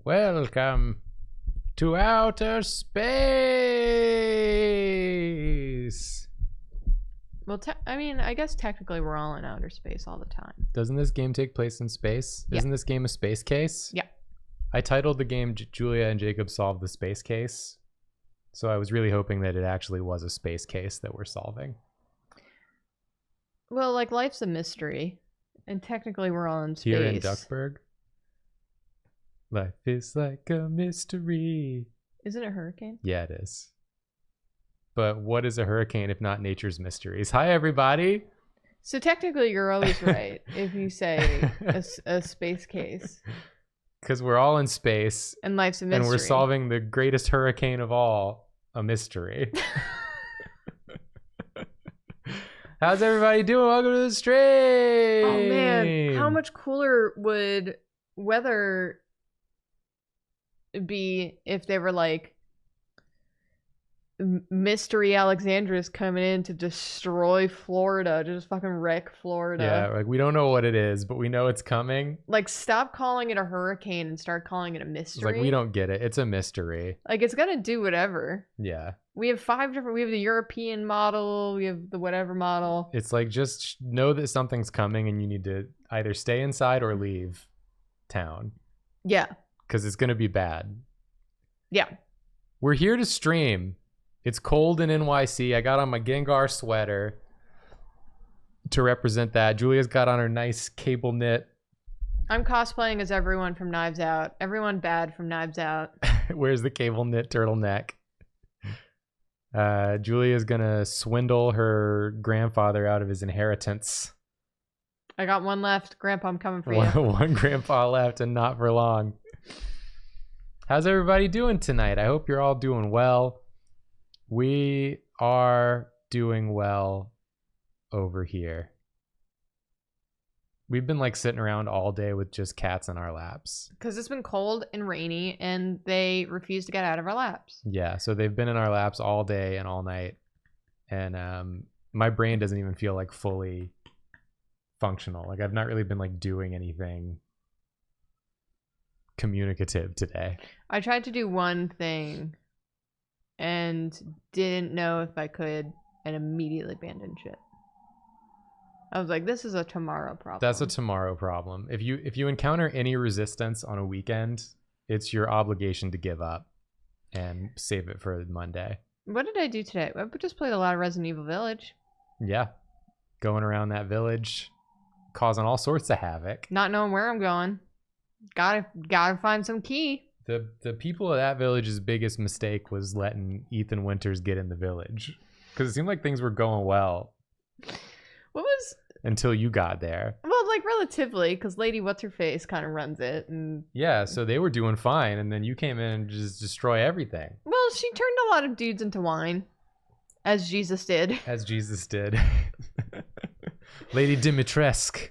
Welcome to outer space. Well, I guess technically we're all in outer space all the time. Doesn't this game take place in space? Yeah. Isn't this game a space case? Yeah. I titled the game Julia and Jacob Solve the Space Case. So I was really hoping that it actually was a space case that we're solving. Well, like, life's a mystery. And technically we're all in space. Here in Duckburg. Life is like a mystery. Is it a hurricane? Yeah, it is. But what is a hurricane if not nature's mysteries? Hi, everybody. So technically you're always right if you say a space case. Because we're all in space. And life's a mystery. And we're solving the greatest hurricane of all, a mystery. How's everybody doing? Welcome to the stream. Oh, man. How much cooler would weather be if they were like, Mystery Alexandra's coming in to destroy Florida, just fucking wreck Florida. Yeah, like we don't know what it is, but we know it's coming. Like, stop calling it a hurricane and start calling it a mystery. It's like, we don't get it. It's a mystery. Like, it's gonna do whatever. Yeah. We have we have the European model, we have the whatever model. It's like, just know that something's coming and you need to either stay inside or leave town. Yeah. Because it's gonna be bad. Yeah. We're here to stream. It's cold in NYC. I got on my Gengar sweater to represent that. Julia's got on her nice cable knit. I'm cosplaying as everyone from Knives Out. Everyone bad from Knives Out. Where's the cable knit turtleneck? Julia's gonna swindle her grandfather out of his inheritance. I got one left. Grandpa, I'm coming for you. One grandpa left, and not for long. How's everybody doing tonight? I hope you're all doing well. We are doing well over here. We've been like sitting around all day with just cats in our laps. Because it's been cold and rainy and they refuse to get out of our laps. Yeah, so they've been in our laps all day and all night. And my brain doesn't even feel like fully functional. Like, I've not really been like doing anything communicative today. I tried to do one thing and didn't know if I could and immediately abandoned shit. I was like, this is a tomorrow problem. That's a tomorrow problem. If you encounter any resistance on a weekend, it's your obligation to give up and save it for Monday. What did I do today? I just played a lot of Resident Evil Village. Yeah. Going around that village, causing all sorts of havoc. Not knowing where I'm going. Gotta find some key. The people of that village's biggest mistake was letting Ethan Winters get in the village. Because it seemed like things were going well. What was... Until you got there. Well, like, relatively, because Lady What's-Her-Face kind of runs it. And yeah, so they were doing fine, and then you came in and just destroy everything. Well, she turned a lot of dudes into wine. As Jesus did. As Jesus did. Lady Dimitrescu.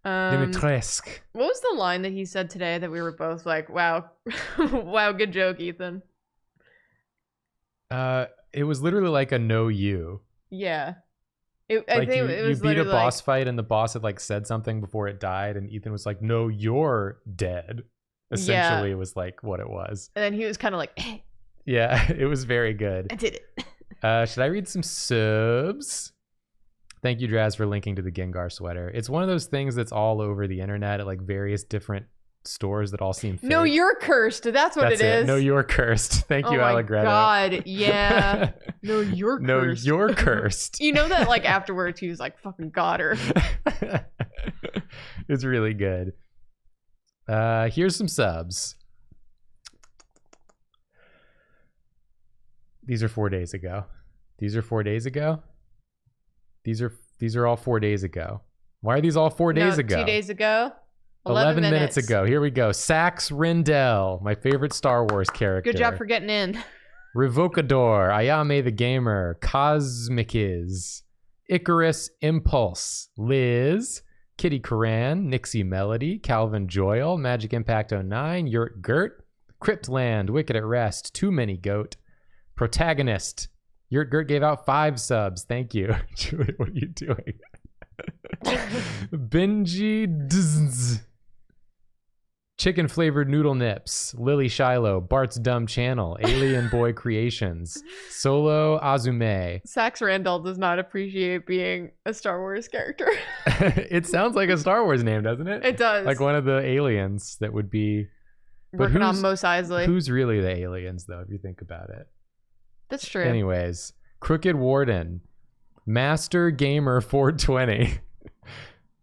Dimitrescu. What was the line that he said today that we were both like, wow, wow, good joke, Ethan? It was literally like a no you. Yeah. I think it was you beat a boss fight and the boss had like said something before it died and Ethan was like, no, you're dead. Essentially, it was like what it was. And then he was kind of like, yeah, it was very good. I did it. Should I read some subs? Thank you, Draz, for linking to the Gengar sweater. It's one of those things that's all over the internet at like various different stores that all seem fake. No, you're cursed. That's what it is. No, you're cursed. Thank you, Allegretta. Oh my God, yeah. No, you're cursed. No, you're cursed. You know that like afterwards he was like, fucking got her. It's really good. Here's some subs. These are 4 days ago. These are 4 days ago. These are all 4 days ago. Why are these all 4 days ago? 2 days ago. 11 minutes ago. Here we go. Sax Rindell, my favorite Star Wars character. Good job for getting in. Revocador, Ayame the Gamer, Cosmikiz, Icarus Impulse, Liz, Kitty Coran, Nixie Melody, Calvin Joyle, Magic Impact 09, Yurt Gert, Cryptland, Wicked at Rest, Too Many Goat, Protagonist. Yurt Gert gave out 5 subs. Thank you. Julie, what are you doing? Benji Dzz. Chicken flavored noodle nips, Lily Shiloh, Bart's Dumb Channel, Alien Boy Creations, Solo Azume. Sax Randall does not appreciate being a Star Wars character. It sounds like a Star Wars name, doesn't it? It does. Like one of the aliens that would be. Working on Mos Eisley. Who's really the aliens, though, if you think about it? That's true. Anyways, Crooked Warden, Master Gamer 420.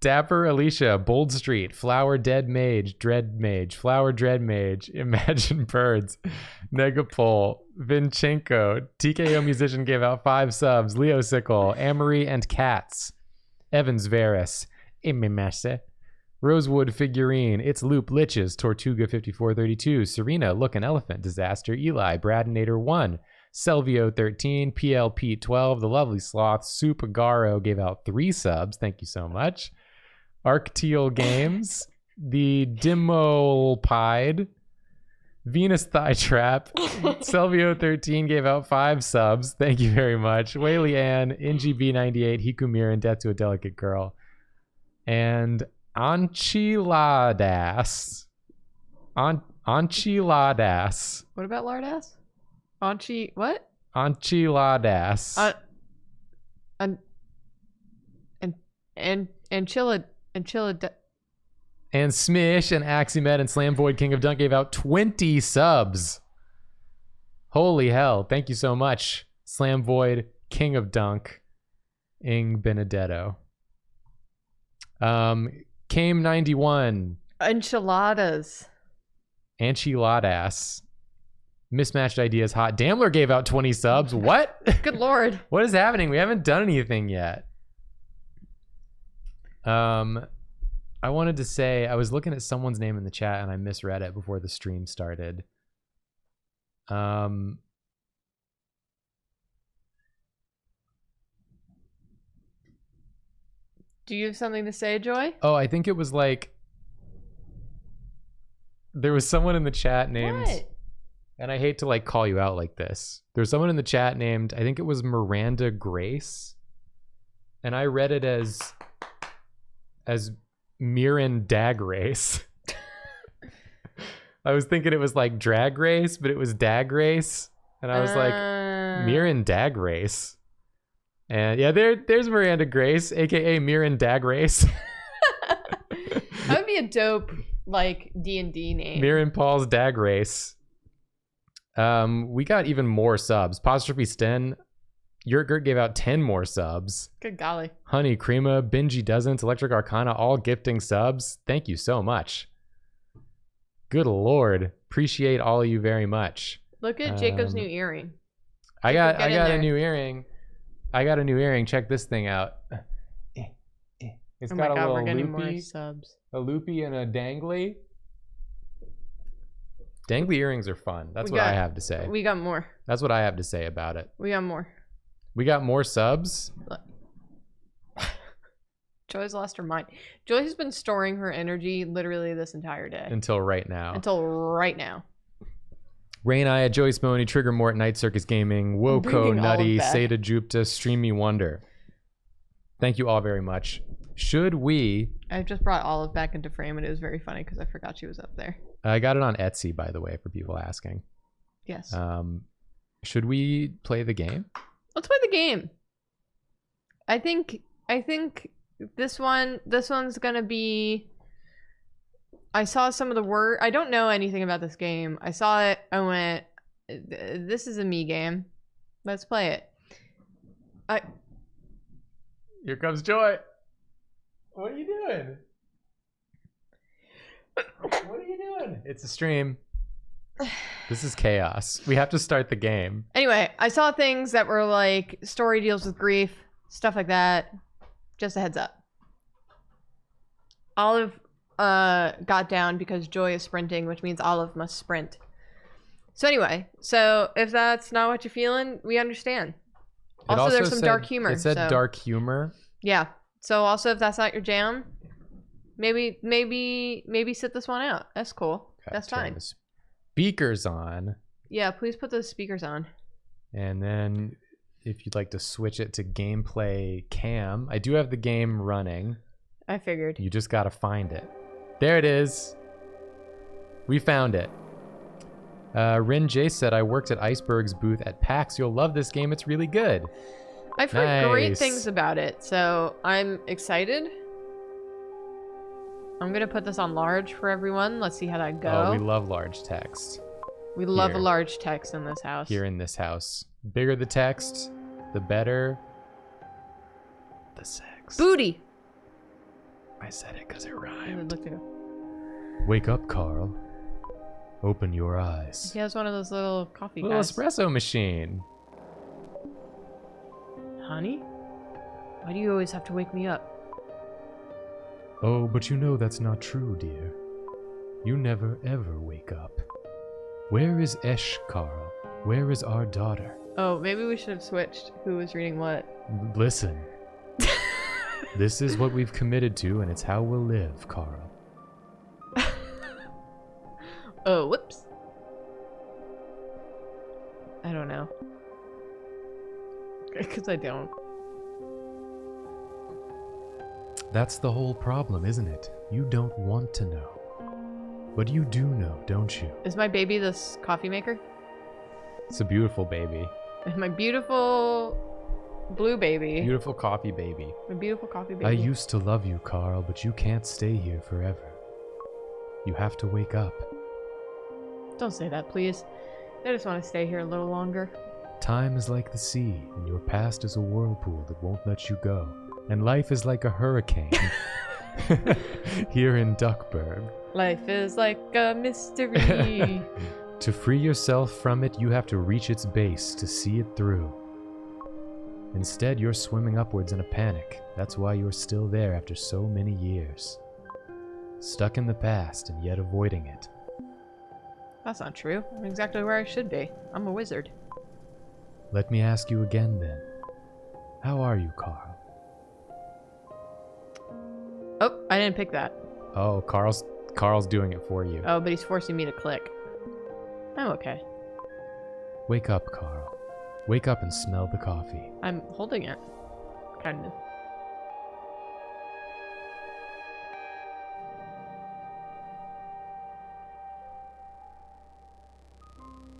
Dapper Alicia, Bold Street, Flower Dead Mage, Dread Mage, Flower Dread Mage, Imagine Birds, Negapole, Vinchenko, TKO Musician gave out 5 subs, Leo Sickle, Amory and Cats, Evans Varus, Imimese, Rosewood Figurine, It's Loop Liches, Tortuga 5432, Serena, Look an Elephant, Disaster, Eli, Bradinator 1, Selvio 13, PL Pete 12, The Lovely Sloth, Supagaro gave out 3 subs, thank you so much. Arcteal Games, the Dimopide, Venus Thigh Trap, Selvio 13 gave out 5 subs. Thank you very much. Whaley Ann, NGB98, Hikumir, and Death to a Delicate Girl. And Anchiladas. Anchiladas. What about Lardass? What? Anchiladas. And Smish and Axiomed and Slam Void King of Dunk gave out 20 subs. Holy hell. Thank you so much. Slam Void King of Dunk. Ing Benedetto. Came 91. Enchiladas. Enchiladas. Mismatched Ideas Hot. Damler gave out 20 subs. What? Good lord. What is happening? We haven't done anything yet. I wanted to say, I was looking at someone's name in the chat and I misread it before the stream started. Do you have something to say, Joy? Oh, I think it was like, there was someone in the chat named, What? and I hate to like call you out like this. There's someone in the chat named, I think it was Miranda Grace. And I read it as Mirren Dag Race. I was thinking it was like Drag Race, but it was Dag Race. And I was like, Mirren Dag Race. And yeah, there's Miranda Grace, aka Mirren Dag Race. That would be a dope like D&D name. Mirren Paul's Dag Race. We got even more subs. Apostrophe Sten. Yurtgert gave out 10 more subs. Good golly. Honey, Crema, Benji Doesn't, Electric Arcana, all gifting subs. Thank you so much. Good lord. Appreciate all of you very much. Look at Jacob's new earring. I got a new earring. I got a new earring. Check this thing out. It's got a little loopy, subs. a loopy and a dangly. Dangly earrings are fun. That's what I have to say. We got more. That's what I have to say about it. We got more. We got more subs. Joy's lost her mind. Joy has been storing her energy literally this entire day. Until right now. Rainaya, Joey Smoney, Trigger Mort, Night Circus Gaming, Woko, Nutty, Seda Jupta, Streamy Wonder. Thank you all very much. Should we... I just brought Olive back into frame and it was very funny because I forgot she was up there. I got it on Etsy, by the way, for people asking. Yes. Should we play the game? Let's play the game. I think this one's gonna be. I saw some of the word. I don't know anything about this game. I saw it. I went, "This is a me game. Let's play it." Here comes Joy. What are you doing? What are you doing? It's a stream. This is chaos. We have to start the game. Anyway, I saw things that were like story deals with grief, stuff like that. Just a heads up. Olive got down because Joy is sprinting, which means Olive must sprint. So anyway, so if that's not what you're feeling, we understand. Also, there's some dark humor. It said dark humor. Yeah. So also, if that's not your jam, maybe sit this one out. That's cool. That's fine. Speakers on. Yeah, please put those speakers on. And then if you'd like to switch it to gameplay cam, I do have the game running. I figured. You just got to find it. There it is. We found it. Rin J said, I worked at Iceberg's booth at PAX. You'll love this game. It's really good. I've heard great Nice. things about it, so I'm excited. I'm gonna put this on large for everyone. Let's see how that goes. Oh, we love large text. We love a Here. large text in this house. Here in this house. Bigger the text, the better the sex. Booty! I said it because it I rhymed. looked at him. Wake up, Carl. Open your eyes. He has one of those little coffee Little guys. espresso machine. Honey? Why do you always have to wake me up? Oh, but you know that's not true, dear. You never ever wake up. Where is Esh, Carl? Where is our daughter? Oh, maybe we should have switched who was reading what. Listen. This is what we've committed to, and it's how we'll live, Carl. Oh, whoops. I don't know. Because I don't. That's the whole problem, isn't it? You don't want to know. But you do know, don't you? Is my baby this coffee maker? It's a beautiful baby. My beautiful blue baby. Beautiful coffee baby. My beautiful coffee baby. I used to love you, Carl, but you can't stay here forever. You have to wake up. Don't say that, please. I just want to stay here a little longer. Time is like the sea, and your past is a whirlpool that won't let you go. And life is like a hurricane here in Duckburg. Life is like a mystery. To free yourself from it, you have to reach its base to see it through. Instead, you're swimming upwards in a panic. That's why you're still there after so many years. Stuck in the past and yet avoiding it. That's not true. I'm exactly where I should be. I'm a wizard. Let me ask you again then. How are you, Carl? Oh, I didn't pick that. Oh, Carl's doing it for you. Oh, but he's forcing me to click. I'm okay. Wake up, Carl. Wake up and smell the coffee. I'm holding it. Kind of.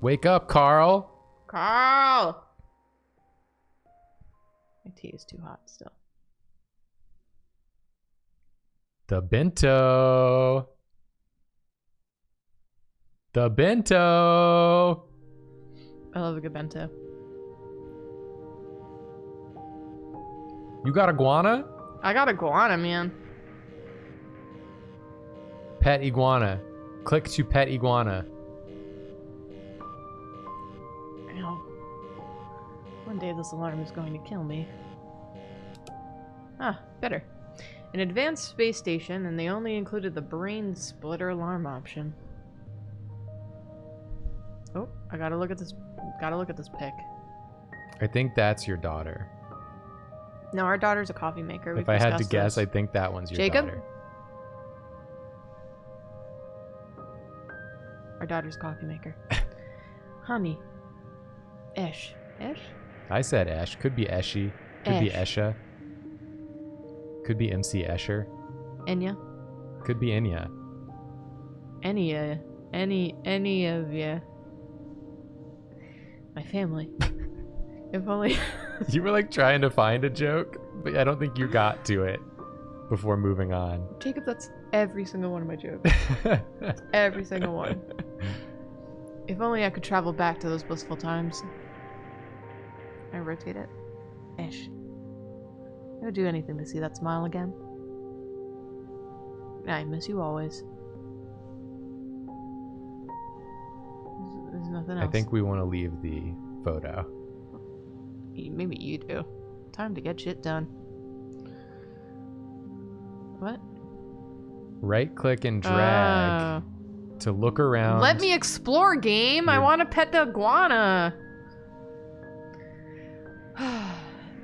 Wake up, Carl! Carl! My tea is too hot still. The bento! The bento! I love a good bento. You got iguana? I got iguana, man. Pet iguana. Click to pet iguana. Ow. One day this alarm is going to kill me. Ah, better. An advanced space station, and they only included the brain splitter alarm option. Oh, I gotta look at this. Gotta look at this pic. I think that's your daughter. No, our daughter's a coffee maker. If I had to guess, I think that one's your Jacob? daughter. Our daughter's a coffee maker. Honey. Esh. Esh? I said Esh. Could be Eshi. Could be Esh. Esha. Could be MC Escher. Enya? Could be Enya. Any of you. My family. If only. You were like trying to find a joke, but I don't think you got to it before moving on. Jacob, that's every single one of my jokes. Every single one. If only I could travel back to those blissful times. Can I rotate it? Ish. I would do anything to see that smile again. I miss you always. There's nothing else. I think we want to leave the photo. Maybe you do. Time to get shit done. What? Right click and drag to look around. Let me explore, game. I want to pet the iguana.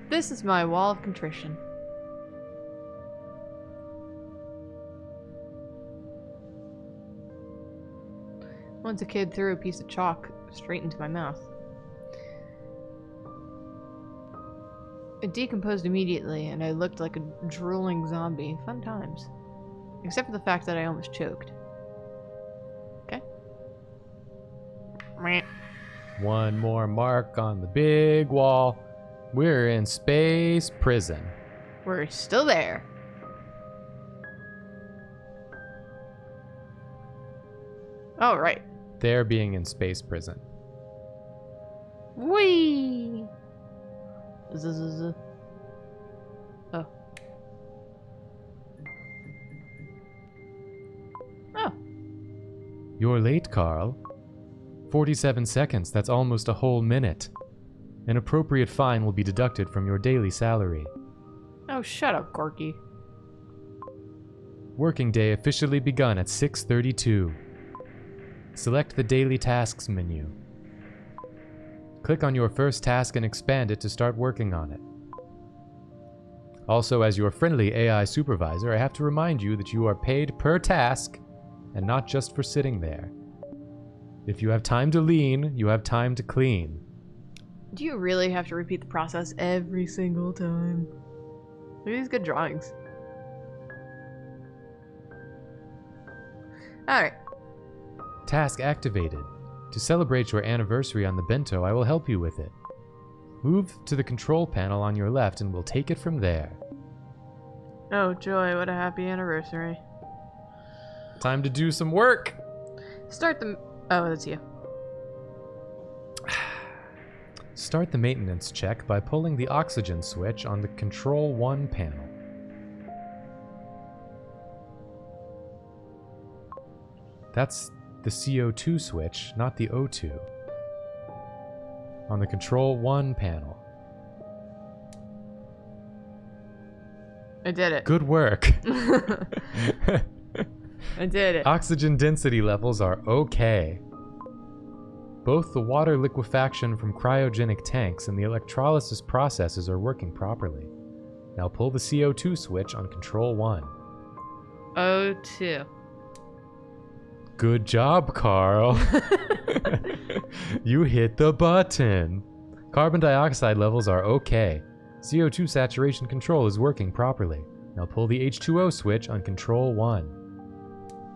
This is my wall of contrition. Once a kid threw a piece of chalk straight into my mouth. It decomposed immediately, and I looked like a drooling zombie. Fun times. Except for the fact that I almost choked. Okay. Meh. One more mark on the big wall. We're in space prison. We're still there. Oh, right. They're being in space prison. Whee! Oh. Oh. You're late, Carl. 47 seconds, that's almost a whole minute. An appropriate fine will be deducted from your daily salary. Oh, shut up, Corky. Working day officially begun at 6:32. Select the Daily Tasks menu. Click on your first task and expand it to start working on it. Also, as your friendly AI supervisor, I have to remind you that you are paid per task and not just for sitting there. If you have time to lean, you have time to clean. Do you really have to repeat the process every single time? Look at these good drawings. Alright. Task activated. To celebrate your anniversary on the bento, I will help you with it. Move to the control panel on your left and we'll take it from there. Oh, joy, what a happy anniversary. Time to do some work! Start the... Oh, that's you. Start the maintenance check by pulling the oxygen switch on the Control 1 panel. That's the CO2 switch, not the O2. On the Control 1 panel. I did it. Good work. I did it. Oxygen density levels are okay. Both the water liquefaction from cryogenic tanks and the electrolysis processes are working properly. Now pull the CO2 switch on Control 1. O2. Good job, Carl. You hit the button. Carbon dioxide levels are okay. CO2 saturation control is working properly. Now pull the H2O switch on Control 1.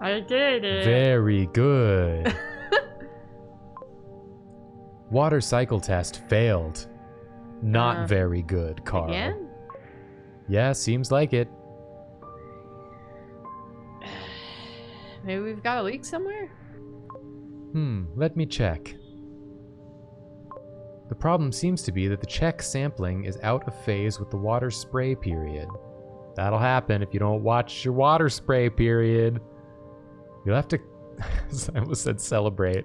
I did it. Very good. Water cycle test failed. Not very good, Carl. Again? Yeah, seems like it. Maybe we've got a leak somewhere? Let me check. The problem seems to be that the check sampling is out of phase with the water spray period. That'll happen if you don't watch your water spray period. You'll have to... I almost said celebrate.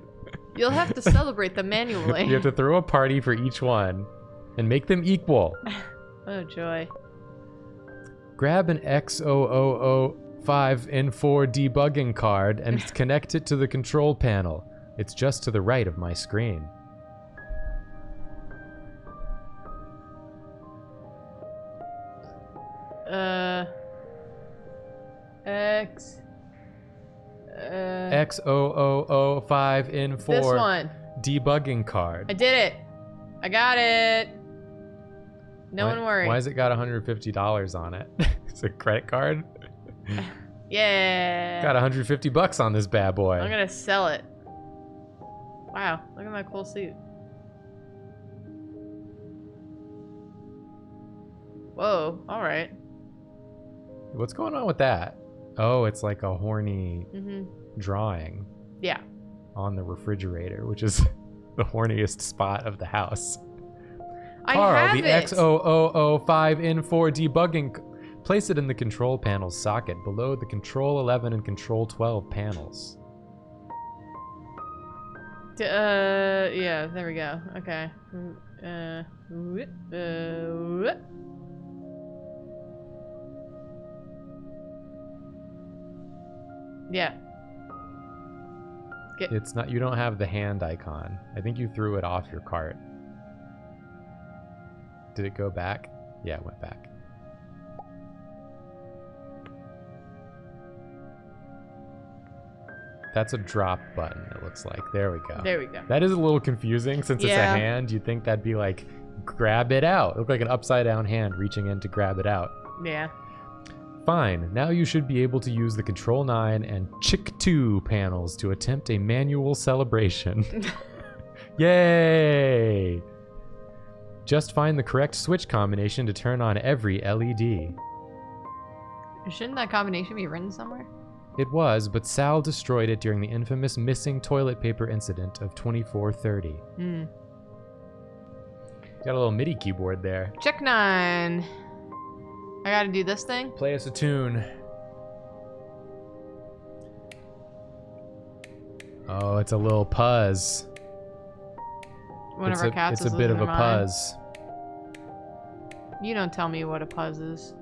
You'll have to celebrate them manually. You have to throw a party for each one and make them equal. Oh, joy. Grab an X0005N4 debugging card and connect it to the control panel. It's just to the right of my screen. X0005N4 This one. debugging card. I did it. I got it. No one worry. Why has it got $150 on it? It's a credit card? Yeah. Got $150 on this bad boy. I'm gonna sell it. Wow, look at my cool suit. Whoa, alright. What's going on with that? Oh, it's like a horny drawing. Yeah. On the refrigerator, which is the horniest spot of the house. I Carl, have the it. X0005N4 debugging. Place it in the control panel socket below the Control 11 and Control 12 panels. Yeah, there we go. Okay. Yeah. It's not, you don't have the hand icon. I think you threw it off your cart. Did it go back? Yeah, it went back. That's a drop button, it looks like. There we go. There we go. That is a little confusing since it's a hand. You'd think that'd be like, grab it out. It looked like an upside down hand reaching in to grab it out. Yeah. Fine. Now you should be able to use the Control 9 and Chick 2 panels to attempt a manual celebration. Yay! Just find the correct switch combination to turn on every LED. Shouldn't that combination be written somewhere? It was, but Sal destroyed it during the infamous missing toilet paper incident of 2430. Got a little MIDI keyboard there. Check 9. I gotta do this thing? Play us a tune. Oh, it's a little puzz. One of our cats It's is a bit of losing a their mind. puzz. You don't tell me what a puzz is.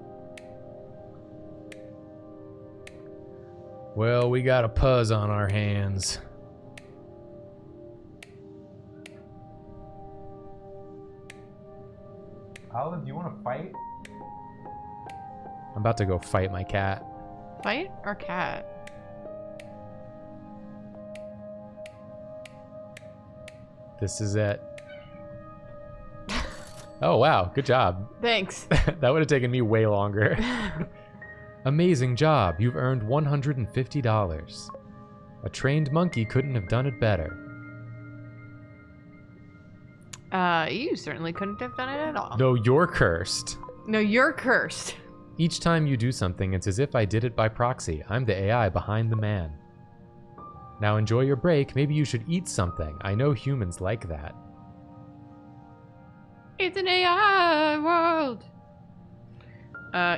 Well, we got a puzz on our hands. Olive, do you want to fight? I'm about to go fight my cat. Fight or cat? This is it. Oh, wow. Good job. Thanks. That would have taken me way longer. Amazing job. You've earned $150. A trained monkey couldn't have done it better. You certainly couldn't have done it at all. No, you're cursed. No, you're cursed. Each time you do something, it's as if I did it by proxy. I'm the AI behind the man. Now enjoy your break. Maybe you should eat something. I know humans like that. It's an AI world.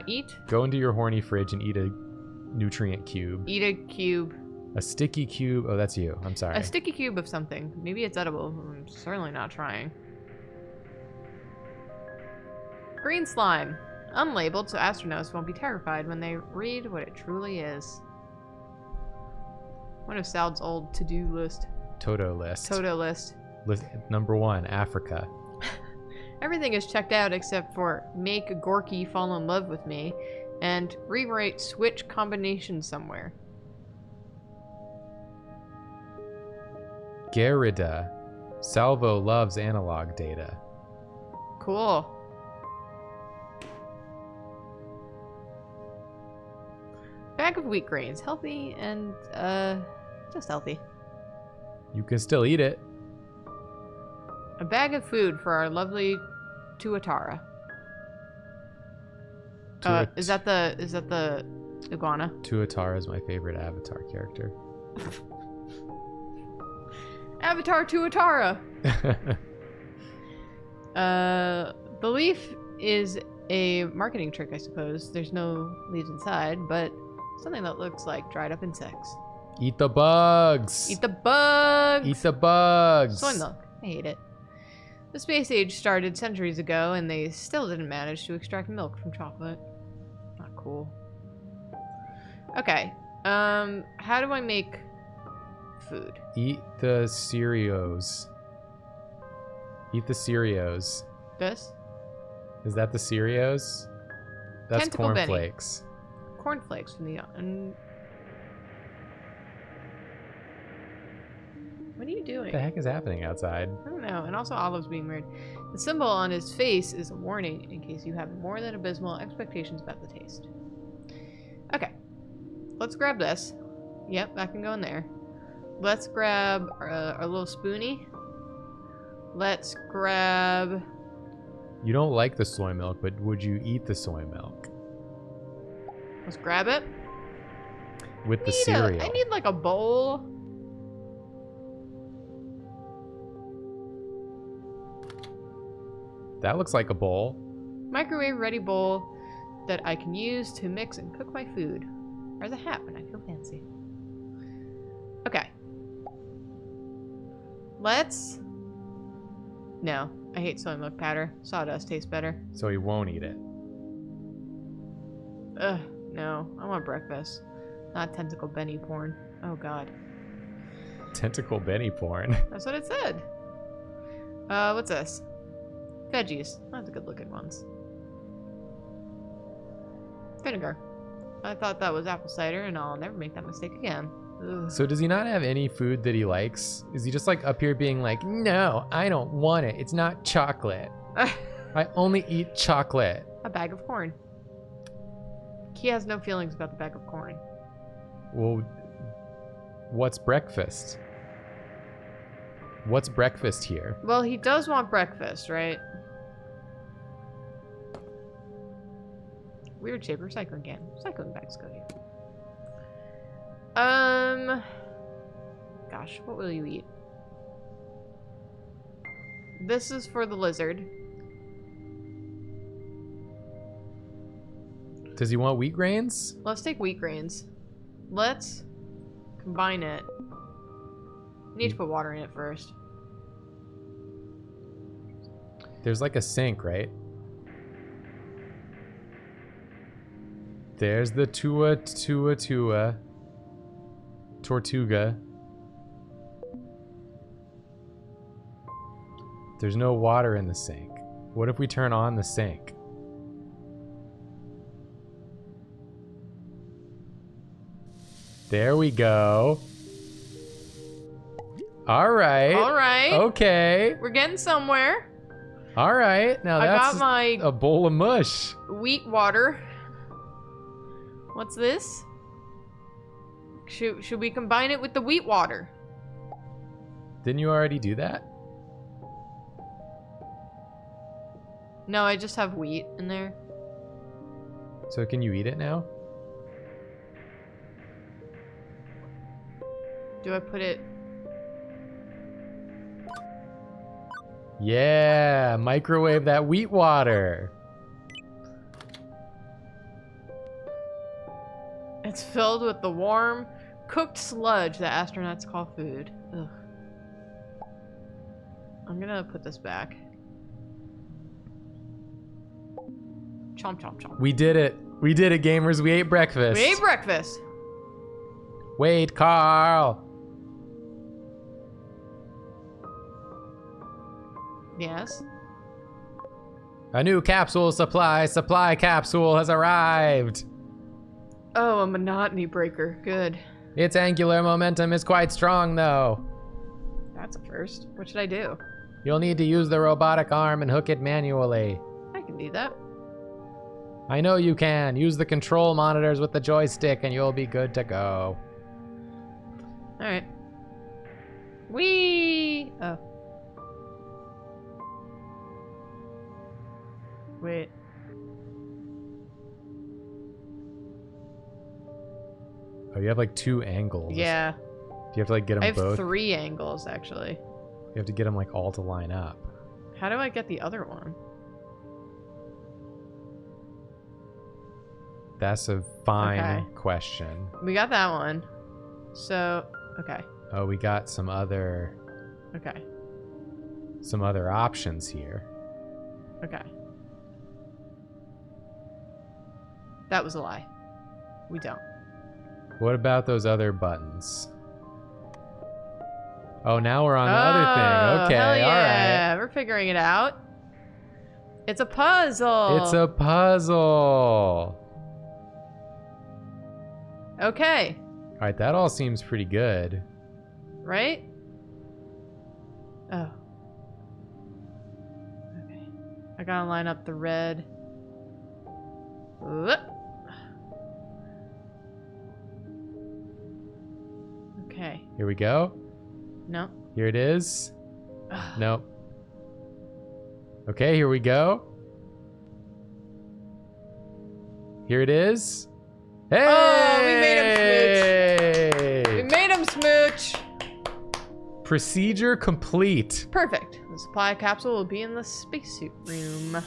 Eat? Go into your horny fridge and eat a nutrient cube. Eat a cube. A sticky cube. Oh, that's you. I'm sorry. A sticky cube of something. Maybe it's edible. I'm certainly not trying. Green slime. Unlabeled, so astronauts won't be terrified when they read what it truly is. One of Sal's old to-do list. Toto list. Toto list. Number 1, Africa. Everything is checked out except for make Gorky fall in love with me and rewrite switch combination somewhere. Garida. Salvo loves analog data. Cool. Bag of wheat grains. Healthy and, just healthy. You can still eat it. A bag of food for our lovely Tuatara. Is that the iguana? Tuatara is my favorite Avatar character. Avatar Tuatara! The leaf is a marketing trick, I suppose. There's no leaves inside, but something that looks like dried up insects. Eat the bugs! Eat the bugs! Eat the bugs! Soy milk. I hate it. The space age started centuries ago, and they still didn't manage to extract milk from chocolate. Not cool. Okay. How do I make food? Eat the Cheerios. Eat the Cheerios. This? Is that the Cheerios? That's Tentacle Benny. cornflakes. Cornflakes from the... What are you doing? What the heck is happening outside? I don't know. And also Olive's being weird. The symbol on his face is a warning in case you have more than abysmal expectations about the taste. Okay. Let's grab this. Yep, that can go in there. Let's grab our little spoonie. Let's grab... You don't like the soy milk, but would you eat the soy milk? Let's grab it. With the cereal. I need like a bowl. That looks like a bowl. Microwave ready bowl that I can use to mix and cook my food. Or the hat when I feel fancy. Okay. Let's... No, I hate soy milk powder. Sawdust tastes better. So he won't eat it. Ugh, no. I want breakfast. Not tentacle Benny porn. Oh god. Tentacle Benny porn. That's what it said. What's this? Veggies. That's a good looking ones. Vinegar. I thought that was apple cider, and I'll never make that mistake again. Ugh. So does he not have any food that he likes? Is he just like up here being like, no, I don't want it. It's not chocolate. I only eat chocolate. A bag of corn. He has no feelings about the bag of corn. Well, what's breakfast? What's breakfast here? Well, he does want breakfast, right? Weird shape recycling can. Recycling bags go here. Gosh, what will you eat? This is for the lizard. Does he want wheat grains? Let's take wheat grains. Let's combine it. Need to put water in it first. There's like a sink, right? There's the Tortuga. There's no water in the sink. What if we turn on the sink? There we go. All right. All right. Okay. We're getting somewhere. All right. Now I that's got my a bowl of mush. wheat water. What's this? Should we combine it with the wheat water? Didn't you already do that? No, I just have wheat in there. So can you eat it now? Do I put it? Yeah, microwave that wheat water. It's filled with the warm, cooked sludge that astronauts call food. Ugh. I'm gonna put this back. Chomp, chomp, chomp. We did it. We did it, gamers. We ate breakfast. We ate breakfast. Wait, Carl. Yes. A new capsule supply capsule has arrived. Oh, a monotony breaker. Good. Its angular momentum is quite strong, though. That's a first. What should I do? You'll need to use the robotic arm and hook it manually. I can do that. I know you can. Use the control monitors with the joystick and you'll be good to go. Alright. Whee! Oh. Wait. Oh, you have like two angles. Yeah. Do you have to like get them I have both? 3 angles, actually. You have to get them like all to line up. How do I get the other one? That's a fine Okay. question. We got that one. So, okay. Oh, we got some other Okay. options here. Okay. That was a lie. We don't. What about those other buttons? Oh, now we're on the other thing. Okay, hell all yeah. We're figuring it out. It's a puzzle. right. It's a puzzle. Okay. All right, that all seems pretty good. Right? Oh. Okay. I gotta line up the red. Whoop. Okay. Here we go. No. Here it is. Ugh. Nope. Okay, here we go. Here it is. Hey! Oh, we made him We made him smooch. Procedure complete. Perfect. The supply capsule will be in the spacesuit room.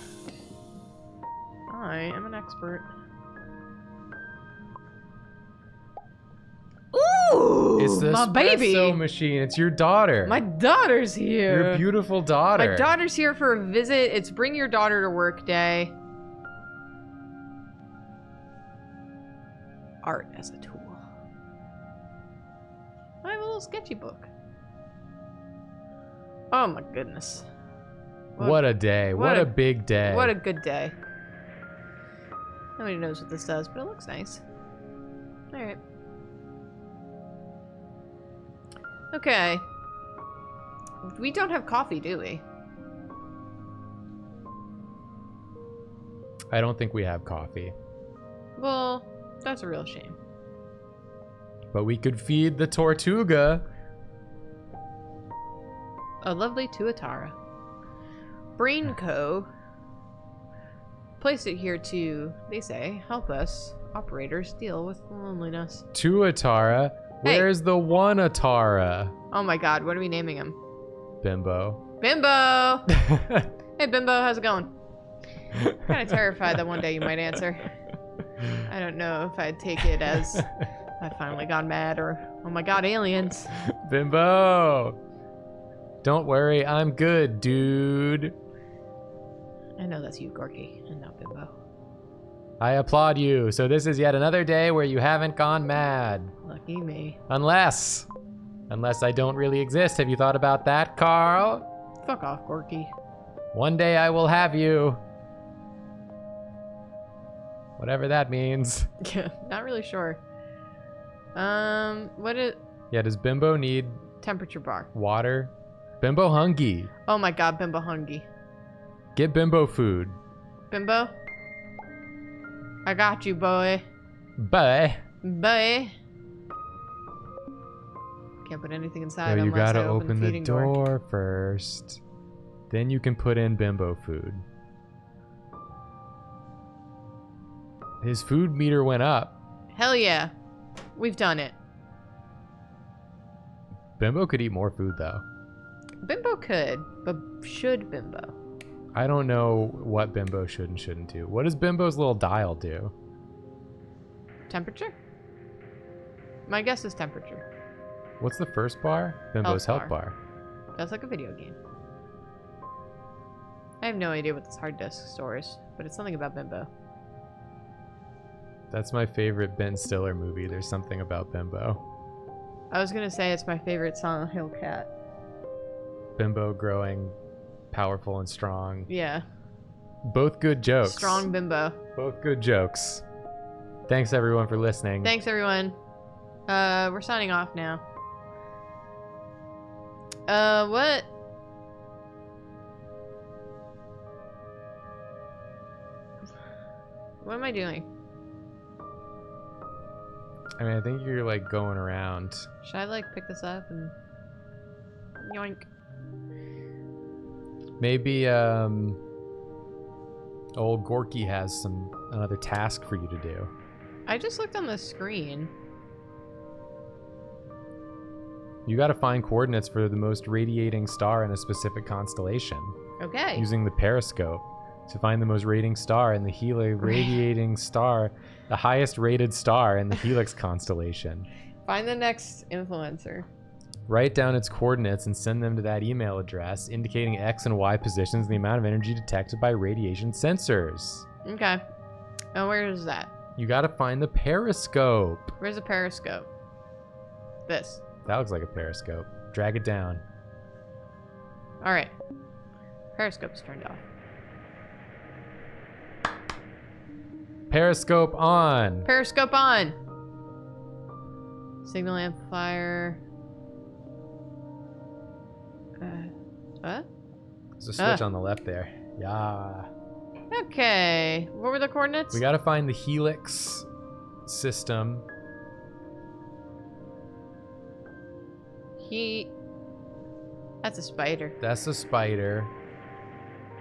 I am an expert. Ooh, It's the my baby. espresso machine. It's your daughter. My daughter's here. Your beautiful daughter. My daughter's here for a visit. It's bring your daughter to work day. Art as a tool. I have a little sketchy book. Oh my goodness. What a day. What a big day. What a good day. Nobody knows what this does, but it looks nice. Alright. Okay. We don't have coffee, do we? I don't think we have coffee. Well, that's a real shame. But we could feed the Tortuga. A lovely Tuatara. Brainco. Placed it here to, they say, help us operators deal with loneliness. Tuatara? Hey. Where's the one Atara? Oh my god, what are we naming him? Bimbo. Bimbo! Hey Bimbo, how's it going? Kind of terrified that one day you might answer. I don't know if I'd take it as I've finally gone mad or, oh my god, aliens. Bimbo! Don't worry, I'm good, dude. I know that's you, Gorky, and not Bimbo. I applaud you. So this is yet another day where you haven't gone mad. Lucky me. Unless I don't really exist. Have you thought about that, Carl? Fuck off, Gorky. One day I will have you. Whatever that means. Yeah, not really sure. What is... Yeah, does Bimbo need Temperature bar. water? Bimbo hungry. Oh my god, Bimbo hungry. Get Bimbo food. Bimbo? I got you, boy. Bye. Boy. Can't put anything inside No, you unless gotta I open the feeding door first. Then you can put in Bimbo food. His food meter went up. Hell yeah. We've done it. Bimbo could eat more food though. Bimbo could, but should Bimbo? I don't know what Bimbo should and shouldn't do. What does Bimbo's little dial do? Temperature? My guess is temperature. What's the first bar? Bimbo's health bar. That's like a video game. I have no idea what this hard disk stores, but it's something about Bimbo. That's my favorite Ben Stiller movie. There's something about Bimbo. I was gonna say it's my favorite Silent Hill cat. Bimbo growing powerful and strong. Yeah. Both good jokes. Strong Bimbo. Both good jokes. Thanks everyone for listening. Thanks everyone. We're signing off now. What? What am I doing? I mean, I think you're like going around. Should I like pick this up and yoink? Maybe old Gorky has another task for you to do. I just looked on the screen. You got to find coordinates for the most radiating star in a specific constellation. Okay. Using the periscope to find the most radiating star in the radiating star, the highest rated star in the Helix constellation. Find the next influencer. Write down its coordinates and send them to that email address, indicating X and Y positions and the amount of energy detected by radiation sensors. Okay. And where is that? You gotta find the periscope. Where's the periscope? This. That looks like a periscope. Drag it down. Alright. Periscope's turned off. Periscope on. Periscope on. Signal amplifier. What? There's a switch on the left there. Yeah. Okay. What were the coordinates? We gotta find the Helix system. That's a spider. That's a spider.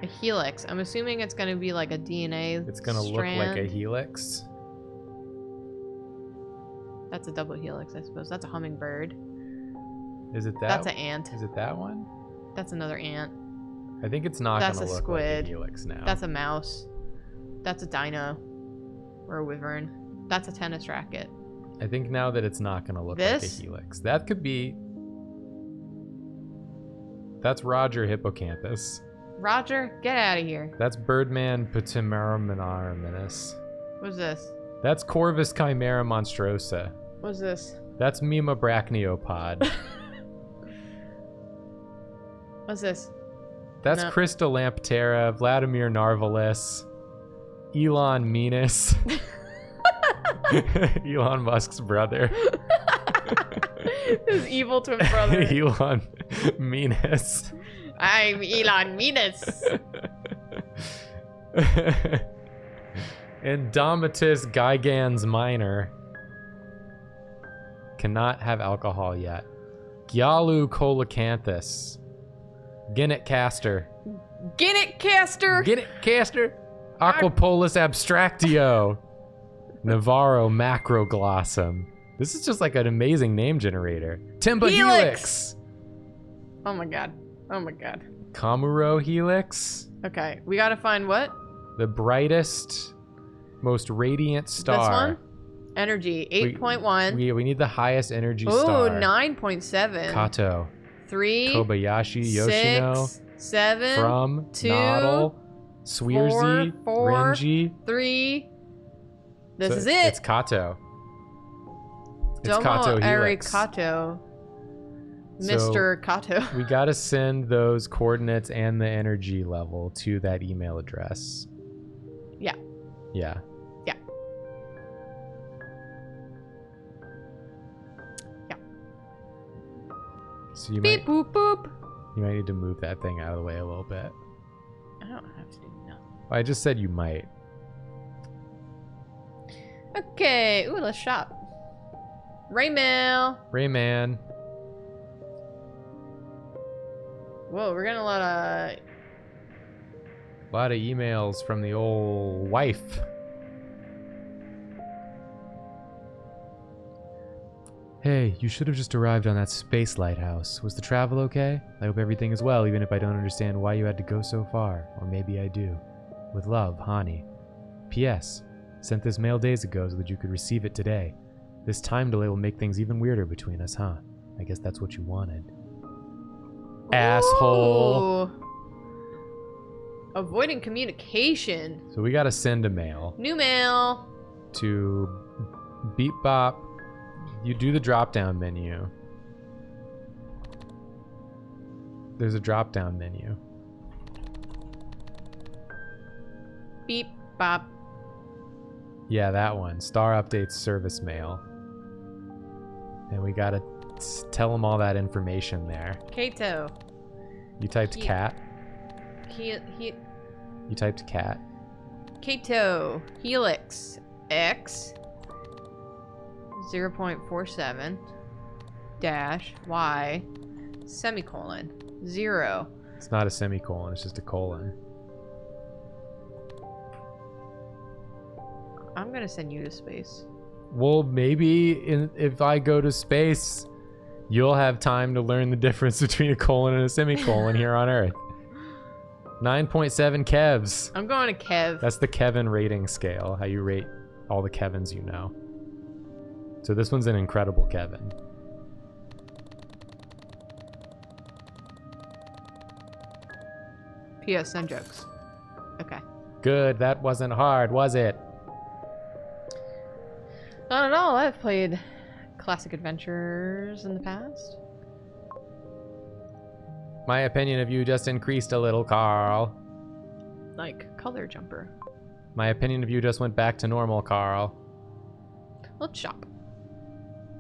A helix. I'm assuming it's gonna be like a DNA It's gonna strand. look like a helix. That's a double helix, I suppose. That's a hummingbird. Is it that? That's an ant. Is it that one? That's another ant. I think it's not That's gonna a look squid. like a helix now. That's a mouse. That's a dino. Or a wyvern. That's a tennis racket. I think now that it's not gonna look This? like a helix. That could be. That's Roger Hippocampus. Roger, get out of here. That's Birdman Patimaraminis. What's this? That's Corvus Chimera Monstrosa. What's this? That's Mima Brachniopod. What's this? That's No. Krista Lamptera, Vladimir Narvalis, Elon Menis. Elon Musk's brother. His evil twin brother. Elon Menis. I'm Elon Menis. Indomitus gigans minor. Cannot have alcohol yet. Gyalu colacanthus. Ginnet Caster. Get it, Caster. Ginnet Caster. Aquapolus abstractio. Navarro macroglossum. This is just like an amazing name generator. Timba Helix. Oh my god. Oh my god. Kamuro Helix. Okay, we gotta find what? The brightest, most radiant star. This one? Energy, 8.1. We need the highest energy Ooh, star. 9.7. Kato. 3. Kobayashi, Yoshino. 6, 7. From. 2. Noddle. Sweerzy. 4. Renji. 3. This So is it. It's Kato. It's Domo Kato Helix. Arigato. Mr. Kato. We gotta send those coordinates and the energy level to that email address. Yeah. Yeah. Yeah. Yeah. So you Beep boop boop. might need to move that thing out of the way a little bit. I don't have to. No. I just said you might. Okay. Ooh, let's shop. Raymail. Rayman. Whoa, we're getting a lot Lot of emails from the old wife. Hey, you should have just arrived on that space lighthouse. Was the travel okay? I hope everything is well, even if I don't understand why you had to go so far. Or maybe I do. With love, Hani. P.S. Sent this mail days ago so that you could receive it today. This time delay will make things even weirder between us, huh? I guess that's what you wanted. Asshole. Ooh. Avoiding communication. So we gotta send a mail New mail. to Beep Bop. You do the drop down menu. There's a drop down menu. Beep bop. Yeah, that one. Star updates service mail. And we gotta tell them all that information there. Kato. You typed He- cat. You typed cat. Kato. Helix. X. 0.47. Dash. Y. Semicolon. 0. It's not a semicolon, it's just a colon. I'm gonna send you to space. Well, maybe if I go to space, you'll have time to learn the difference between a colon and a semicolon here on Earth. 9.7 Kevs. I'm going to Kev. That's the Kevin rating scale, how you rate all the Kevins you know. So this one's an incredible Kevin. P.S. Send jokes. Okay. Good, that wasn't hard, was it? Not at all. I've played classic adventures in the past. My opinion of you just increased a little, Carl. Like Color Jumper. My opinion of you just went back to normal, Carl. Let's shop.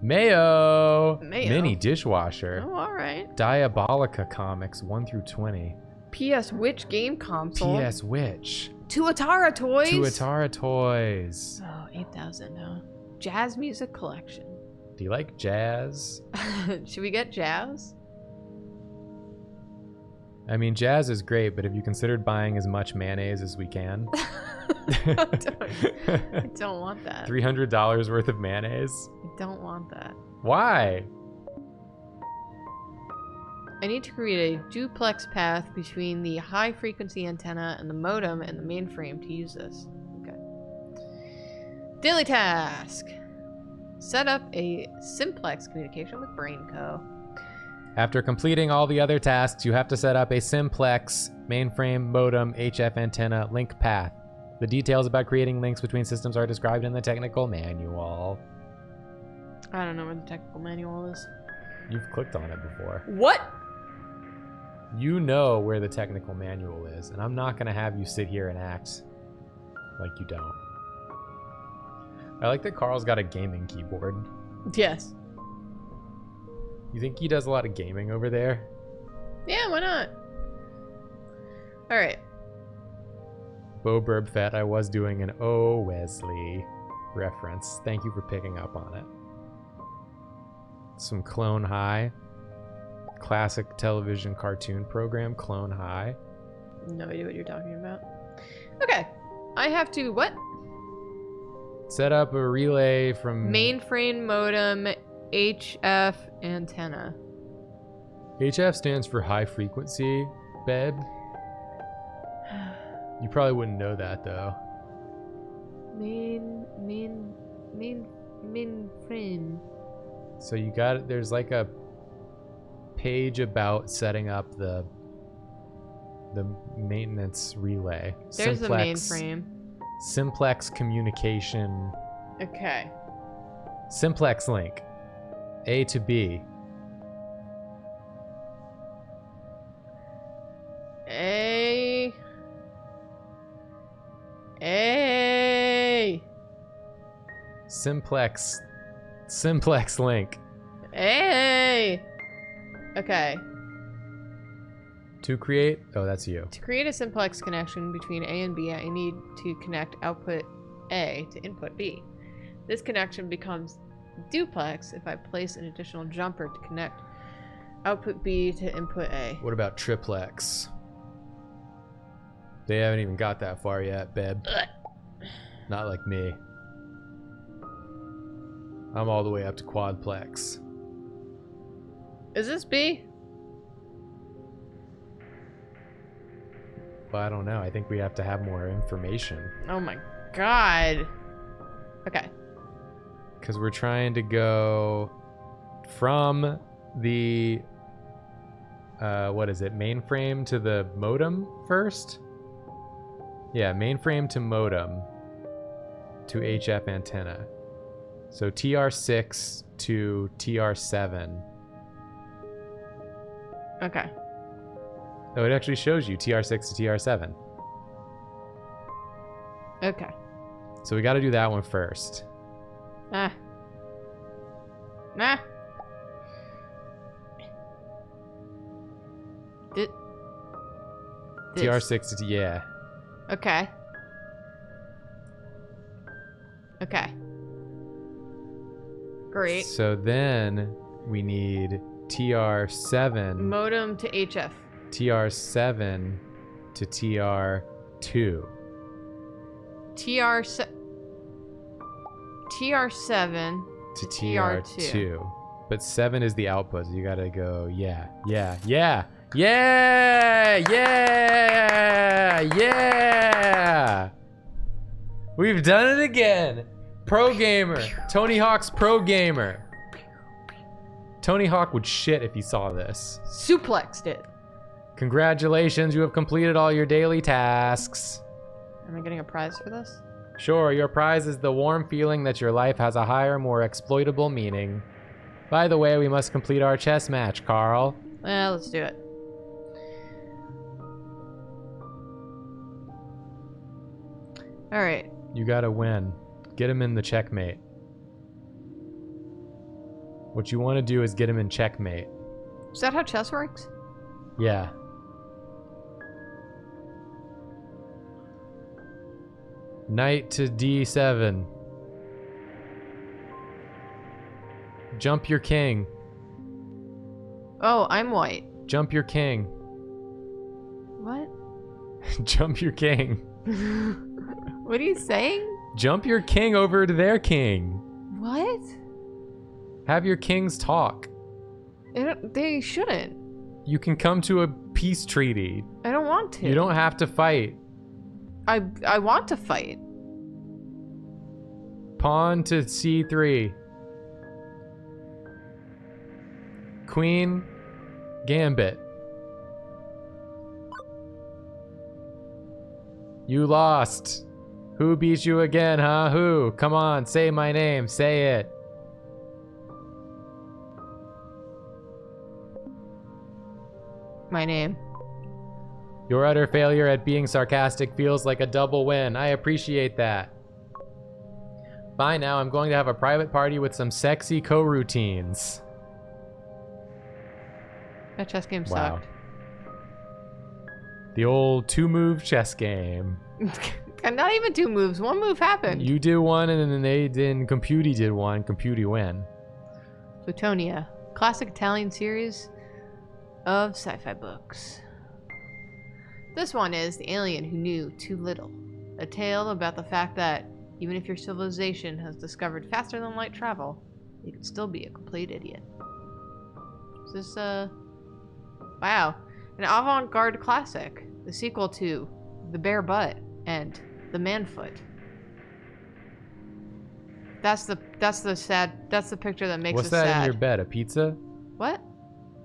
Mayo! Mayo. Mini dishwasher. Oh, alright. Diabolica comics 1 through 20. P.S. Which game console? P.S. Which? Tuatara Toys? Tuatara Toys. Oh, 8,000 now. Jazz Music Collection. Do you like jazz? Should we get jazz? I mean, jazz is great, but have you considered buying as much mayonnaise as we can? I don't want that. $300 worth of mayonnaise? I don't want that. Why? I need to create a duplex path between the high frequency antenna and the modem and the mainframe to use this. Okay. Daily task. Set up a simplex communication with BrainCo. After completing all the other tasks, you have to set up a simplex mainframe modem HF antenna link path. The details about creating links between systems are described in the technical manual. I don't know where the technical manual is. You've clicked on it before. What? You know where the technical manual is, and I'm not going to have you sit here and act like you don't. I like that Carl's got a gaming keyboard. Yes. You think he does a lot of gaming over there? Yeah, why not? Alright. Bo Burbfett, I was doing an Oh Wesley reference. Thank you for picking up on it. Some Clone High. Classic television cartoon program, Clone High. No idea what you're talking about. Okay. I have to, what? Set up a relay from... Mainframe modem HF antenna. HF stands for high frequency, babe. You probably wouldn't know that, though. Mainframe. So you got it. There's like a page about setting up the maintenance relay. There's a mainframe. Simplex communication. Okay. Simplex link. A to B. A. Simplex link. A. Okay. To create, oh, that's you. To create a simplex connection between A and B, I need to connect output A to input B. This connection becomes duplex if I place an additional jumper to connect output B to input A. What about triplex? They haven't even got that far yet, babe. Not like me. I'm all the way up to quadplex. Is this B? Well, I don't know. I think we have to have more information. Oh my god. Okay. Because we're trying to go from the, what is it, mainframe to the modem first? Yeah, mainframe to modem to HF antenna. So TR6 to TR7. Okay. Oh, it actually shows you TR6 to TR7. Okay. So we got to do that one first. Nah. This. TR6 to yeah. Okay. Okay. Great. So then we need TR7. Modem to HF. TR7 to TR2. TR7 to TR2. But 7 is the output, so you gotta go, yeah. We've done it again. Pro gamer. Tony Hawk's pro gamer. Tony Hawk would shit if he saw this. Suplexed it. Congratulations, you have completed all your daily tasks. Am I getting a prize for this? Sure, your prize is the warm feeling that your life has a higher, more exploitable meaning. By the way, we must complete our chess match, Carl. Let's do it. Alright. You gotta win. Get him in the checkmate. What you want to do is get him in checkmate. Is that how chess works? Yeah. Knight to D7. Jump your king. Oh, I'm white. Jump your king. What? Jump your king. What are you saying? Jump your king over to their king. What? Have your kings talk. They shouldn't. You can come to a peace treaty. I don't want to. You don't have to fight. I want to fight. Pawn to C3. Queen, gambit. You lost. Who beat you again, huh? Who? Come on, say my name. Say it. My name. Your utter failure at being sarcastic feels like a double win. I appreciate that. Bye now. I'm going to have a private party with some sexy co-routines. That chess game Wow. sucked. The old 2-move chess game. And not even 2 moves. 1 move happened. You did one, and then Computy did one. Computy win. Plutonia. Classic Italian series of sci-fi books. This one is The Alien Who Knew Too Little. A tale about the fact that even if your civilization has discovered faster than light travel, you can still be a complete idiot. Is this, wow. An avant-garde classic. The sequel to The Bare Butt and The Man Foot. That's the picture that makes What's us that sad. in your bed? A pizza? What?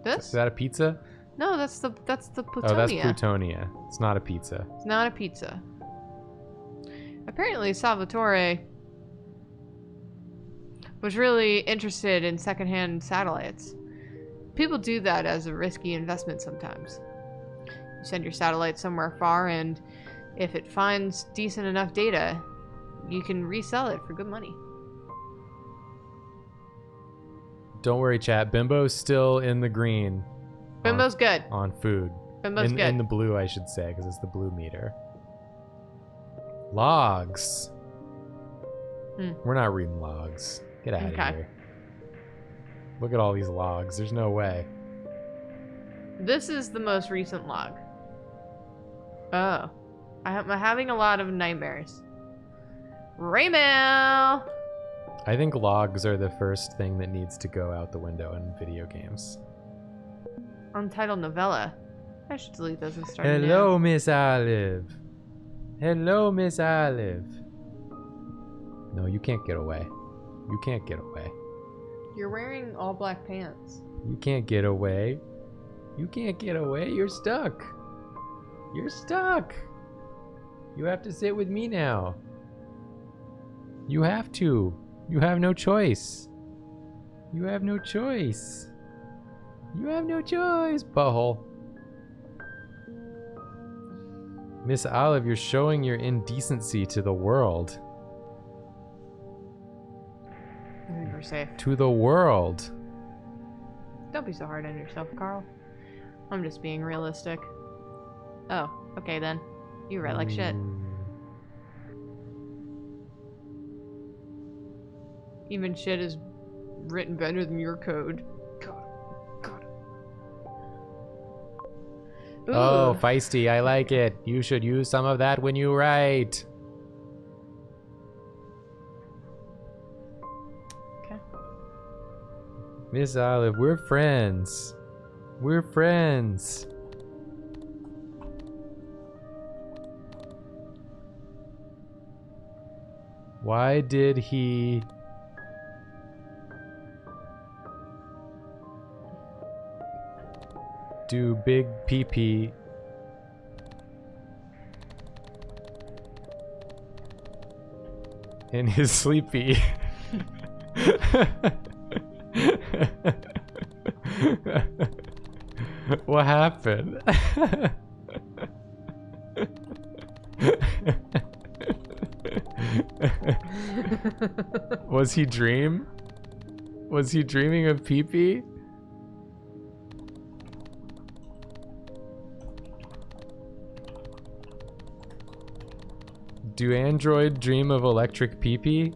This? Is that a pizza? No, that's the Plutonia. Oh, that's Plutonia. It's not a pizza. It's not a pizza. Apparently, Salvatore was really interested in secondhand satellites. People do that as a risky investment sometimes. You send your satellite somewhere far, and if it finds decent enough data, you can resell it for good money. Don't worry, chat. Bimbo's still in the green. Bimbo's good. On food. Bimbo's good. In the blue, I should say, because it's the blue meter. Logs. We're not reading logs. Get out of here. Look at all these logs. There's no way. This is the most recent log. Oh. I'm having a lot of nightmares. Raymail! I think logs are the first thing that needs to go out the window in video games. Untitled novella. I should delete those and start Hello, now. Miss Olive. Hello, Miss Olive. No, you can't get away. You can't get away. You're wearing all black pants. You can't get away. You can't get away. You're stuck. You're stuck. You have to sit with me now. You have to. You have no choice. You have no choice. You have no choice, butthole. Miss Olive, you're showing your indecency to the world. I think we're safe. To the world. Don't be so hard on yourself, Carl. I'm just being realistic. Oh, okay then. You write like shit. Even shit is written better than your code. God. Ooh. Oh, feisty. I like it. You should use some of that when you write. Okay. Miss Olive, we're friends. We're friends. Why did he... do big pee-pee in his sleepy? What happened? Was he dream? Was he dreaming of pee-pee? Do Android dream of electric pee-pee?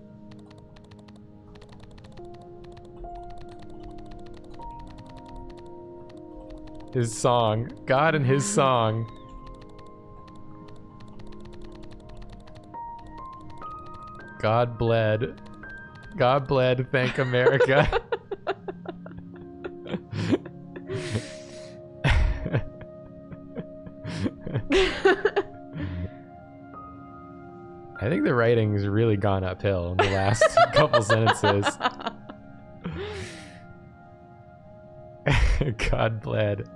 His song. God and his song. God bled. God bled, thank America. I think the writing's really gone uphill in the last couple sentences. God bled.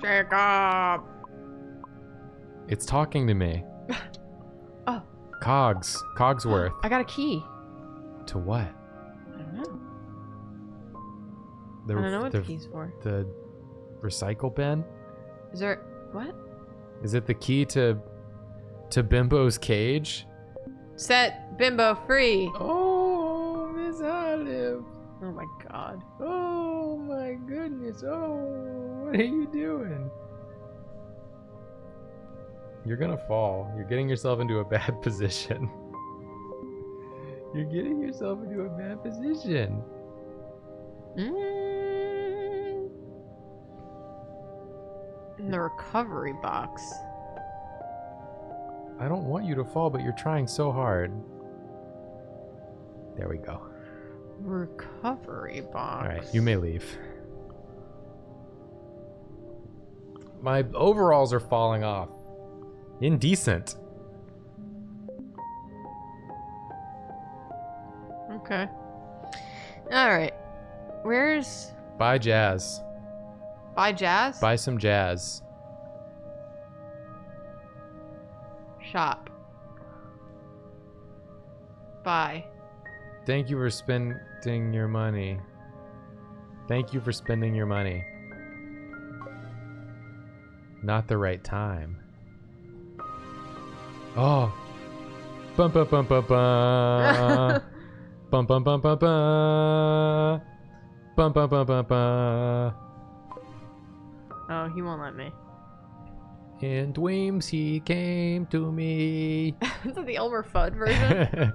Jacob! It's talking to me. Oh. Cogsworth. I got a key. To what? I don't know. The, I don't know what the key's for. The recycle bin? Is there... what? Is it the key to Bimbo's cage? Set Bimbo free! Oh, Miss Olive. Oh my god. Oh my goodness. Oh, what are you doing? You're gonna fall. You're getting yourself into a bad position. You're getting yourself into a bad position. In the recovery box. I don't want you to fall, but you're trying so hard. There we go. Recovery box. All right, you may leave. My overalls are falling off. Indecent. Okay. All right. Where's... Buy jazz. Buy jazz? Buy some jazz. Shop. Buy. Thank you for spending your money. Thank you for spending your money. Not the right time. Oh. Bum bum bum bum bum. Bum bum bum bum bum. Bum bum bum bum bum. Oh, he won't let me. In dreams he came to me. Is that the Elmer Fudd version?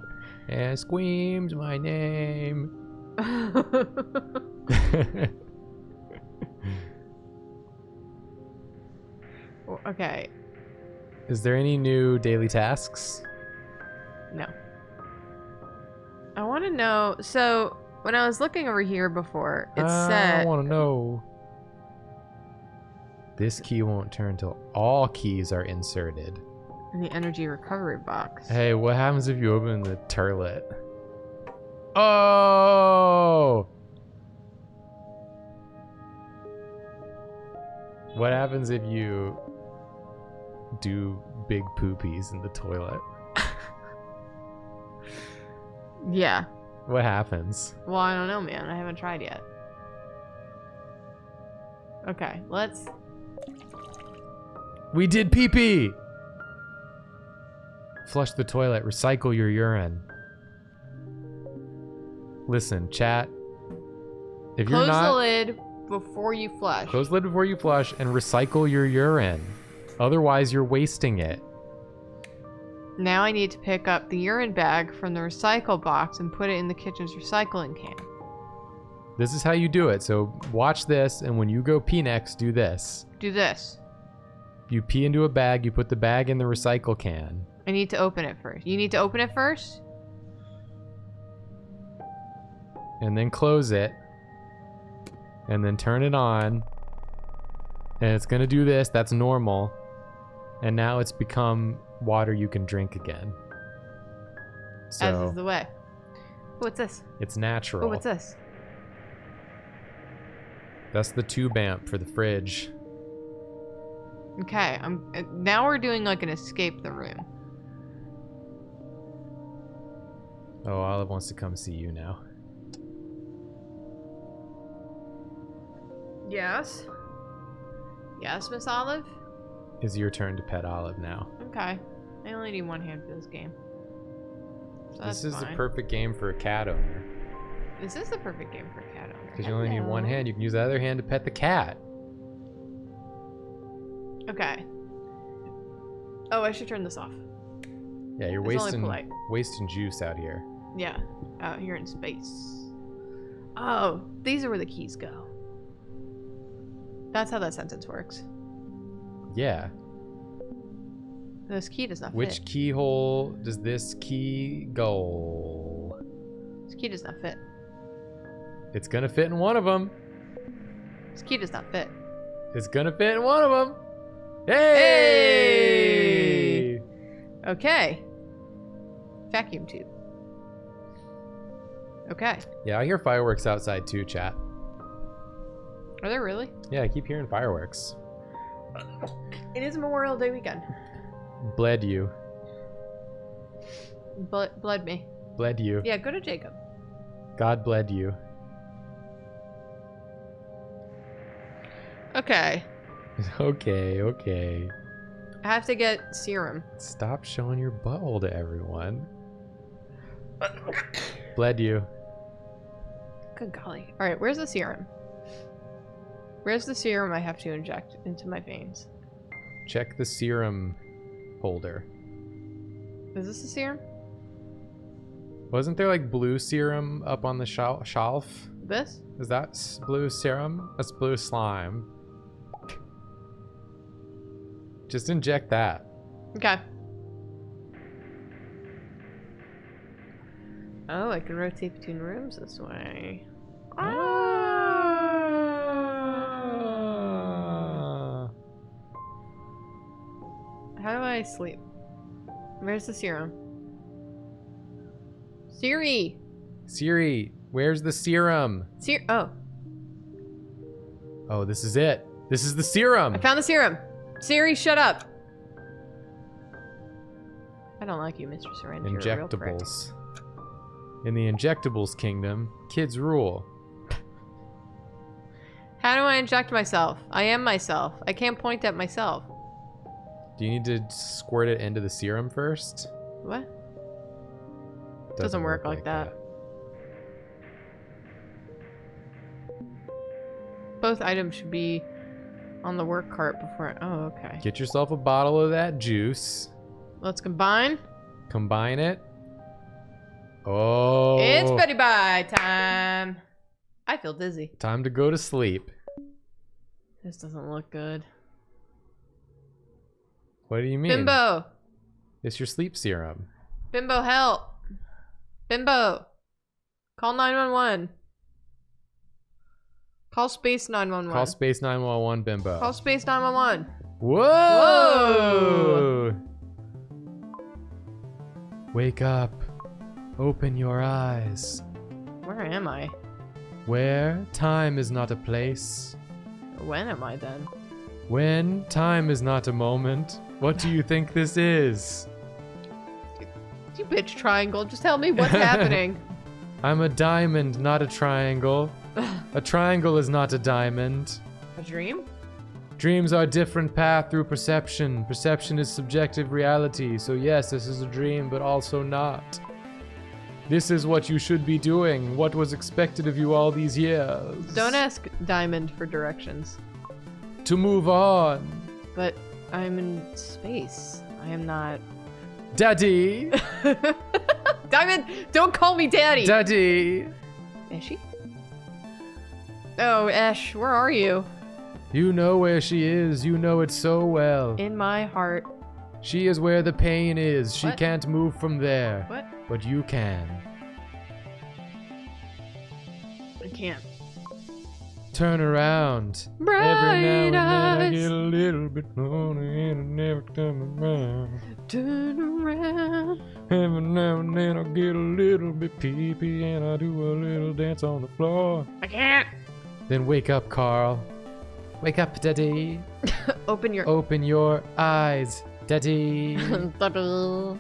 And screamed my name. Okay. Is there any new daily tasks? No. I want to know. So, when I was looking over here before, it said. I want to know. This key won't turn until all keys are inserted. In the energy recovery box. Hey, what happens if you open the turlet? Oh! What happens if you do big poopies in the toilet? Yeah. What happens? Well, I don't know, man. I haven't tried yet. Okay, let's... We did pee-pee! Flush the toilet. Recycle your urine. Listen, chat. If you're not... Close the lid before you flush. Close the lid before you flush and recycle your urine. Otherwise, you're wasting it. Now I need to pick up the urine bag from the recycle box and put it in the kitchen's recycling can. This is how you do it. So watch this, and when you go pee next, do this. Do this. You pee into a bag, you put the bag in the recycle can. I need to open it first. You need to open it first? And then close it. And then turn it on. And it's gonna do this, that's normal. And now it's become water you can drink again. So, As is the way. What's this? it's natural. Oh, what's this? That's the tube amp for the fridge. Okay, now we're doing like an escape the room. Oh, Olive wants to come see you now. Yes? Yes, Miss Olive? It's your turn to pet Olive now. Okay. I only need one hand for this game. So This that's is the fine. perfect game for a cat owner. Is this the perfect game for a cat owner? Because you only need one Hello. hand, you can use the other hand to pet the cat. Okay. Oh, I should turn this off. Yeah, you're It's only wasting juice out here. Yeah, out here in space. Oh, these are where the keys go. That's how that sentence works. Yeah. This key does not Which fit. keyhole does this key go? This key does not fit. It's gonna fit in one of them. This key does not fit. It's gonna fit in one of them. Hey! Okay. Vacuum tube. Okay. Yeah, I hear fireworks outside too, chat. Are there really? Yeah, I keep hearing fireworks. It is Memorial Day weekend. Bled you. Bled me. Bled you. Yeah, go to Jacob. God bled you. Okay. Okay, okay. I have to get serum. Stop showing your butthole to everyone. Bled you. Good golly. Alright, where's the serum? Where's the serum I have to inject into my veins? Check the serum holder. Is this the serum? Wasn't there like blue serum up on the shelf? This? Is that blue serum? That's blue slime. Just inject that. Okay. Oh, I can rotate between rooms this way. How do I sleep? Where's the serum? Siri! Siri, where's the serum? Oh. Oh, this is it. This is the serum. I found the serum. Siri, shut up. I don't like you, Mr. Syringe. You're a real prick. Injectables. In the injectables kingdom, kids rule. How do I inject myself? I am myself. I can't point at myself. Do you need to squirt it into the serum first? What? Doesn't work like that. Both items should be on the work cart before. Oh, okay. Get yourself a bottle of that juice. Let's combine. Combine it. Oh. It's Betty Bye time. I feel dizzy. Time to go to sleep. This doesn't look good. What do you mean? Bimbo. It's your sleep serum. Bimbo, help. Bimbo. Call 911. Call space 911. Call space 911, Bimbo. Call space 911. Whoa! Wake up. Open your eyes. Where am I? Where time is not a place. When am I then? When time is not a moment. What do you think this is? You bitch triangle, just tell me what's happening. I'm a diamond, not a triangle. A triangle is not a diamond. A dream? Dreams are a different path through perception. Perception is subjective reality. So yes, this is a dream, but also not. This is what you should be doing. What was expected of you all these years. Don't ask Diamond for directions. To move on. But I'm in space. I am not... Daddy! Diamond, don't call me Daddy! Daddy! Is she? Oh, Ash, where are you? You know where she is. You know it so well. In my heart. She is where the pain is. She What? can't move from there. What? But you can. I can't. Turn around. Bright Every now and then I eyes. get a little bit lonely and I never come around. Turn around. Every now and then I get a little bit peepee and I do a little dance on the floor. I can't. Then wake up, Carl. Wake up, Daddy. Open your... Open your eyes, Daddy. Double.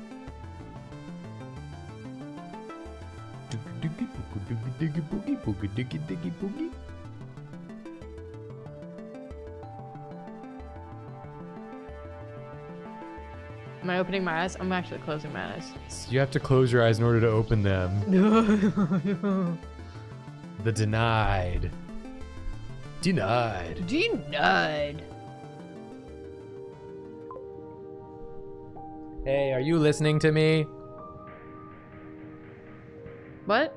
Am I opening my eyes? I'm actually closing my eyes. You have to close your eyes in order to open them. The denied. Denied. Denied. Hey, are you listening to me? What?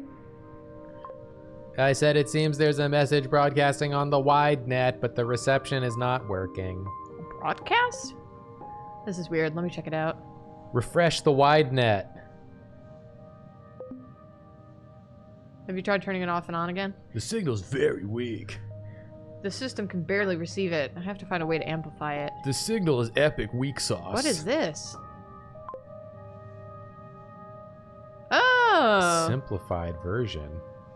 I said it seems there's a message broadcasting on the wide net, but the reception is not working. Broadcast? This is weird. Let me check it out. Refresh the wide net. Have you tried turning it off and on again? The signal's very weak. The system can barely receive it. I have to find a way to amplify it. The signal is epic weak sauce. What is this? Oh! Simplified version.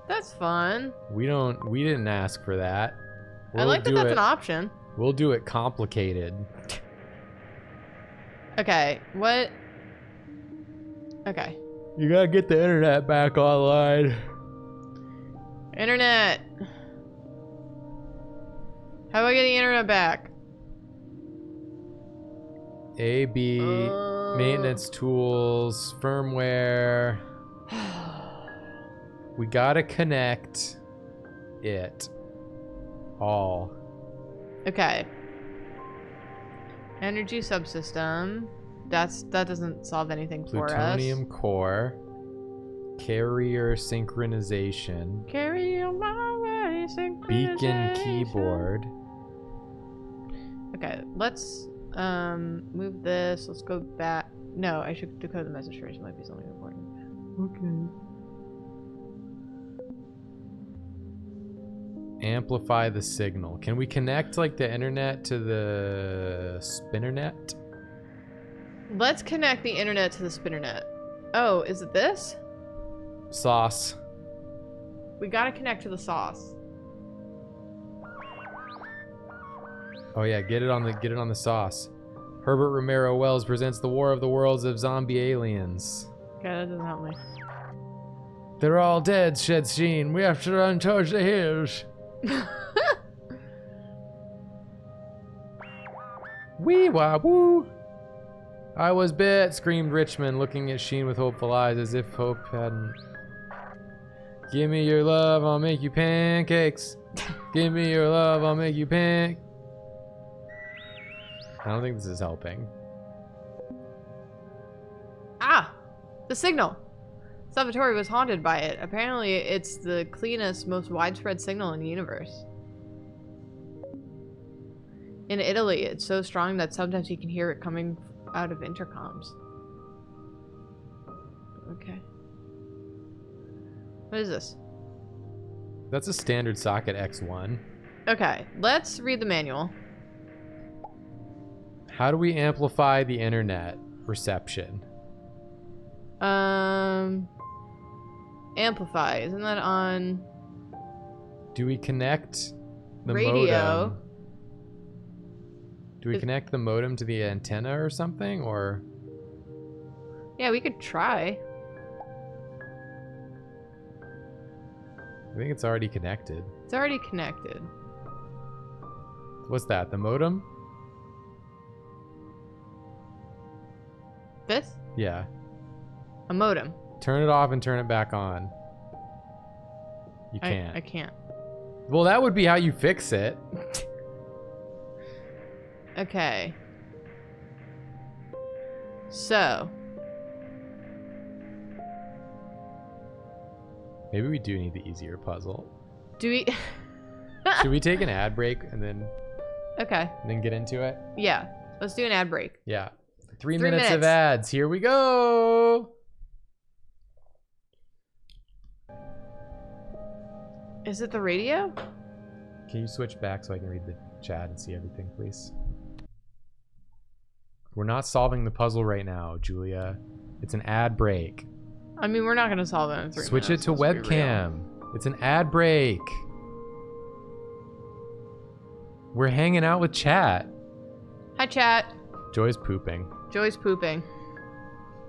That's fun. We didn't ask for that. I like that that's an option. We'll do it complicated. Okay, what? Okay. You gotta get the internet back online. Internet. How do I get the internet back? AB, maintenance tools, firmware. We gotta connect it all. Okay. Energy subsystem. That doesn't solve anything for us. Plutonium core. Carrier synchronization. Carry you my way, Beacon synchronization. keyboard. Okay, let's move this. Let's go back. No, I should decode the message first. It might be something important. Okay. Amplify the signal. Can we connect like the internet to the spinnernet? Let's connect the internet to the spinnernet. Oh, is it this? Sauce. We gotta connect to the sauce. Oh yeah, get it on the sauce. Herbert Romero Wells presents The War of the Worlds of Zombie Aliens. Okay, that doesn't help me. They're all dead, said Sheen. We have to run towards the hills. Wee wah woo. I was bit, screamed Richmond, looking at Sheen with hopeful eyes as if hope hadn't. Give me your love, I'll make you pancakes. Give me your love, I'll make you pancakes. I don't think this is helping. Ah! The signal! Salvatore was haunted by it. Apparently, it's the cleanest, most widespread signal in the universe. In Italy, it's so strong that sometimes you can hear it coming out of intercoms. Okay. What is this? That's a standard socket X1. Okay, let's read the manual. How do we amplify the internet reception? Amplify. Isn't that on Do we connect the radio? modem? Do we connect the modem to the antenna or something, or? Yeah, we could try. I think it's already connected. It's already connected. What's that, the modem? This? Yeah. A modem. Turn it off and turn it back on. You can't. I can't. Well, that would be how you fix it. Okay. So. Maybe we do need the easier puzzle. Do we... Should we take an ad break and then Okay. get into it? Yeah. Let's do an ad break. Yeah. 3 minutes of ads. Here we go. Is it the radio? Can you switch back so I can read the chat and see everything, please? We're not solving the puzzle right now, Julia. It's an ad break. I mean, we're not going to solve it in 3 Switch minutes. it to webcam. It's an ad break. We're hanging out with chat. Hi, chat. Joy's pooping. Joy's pooping.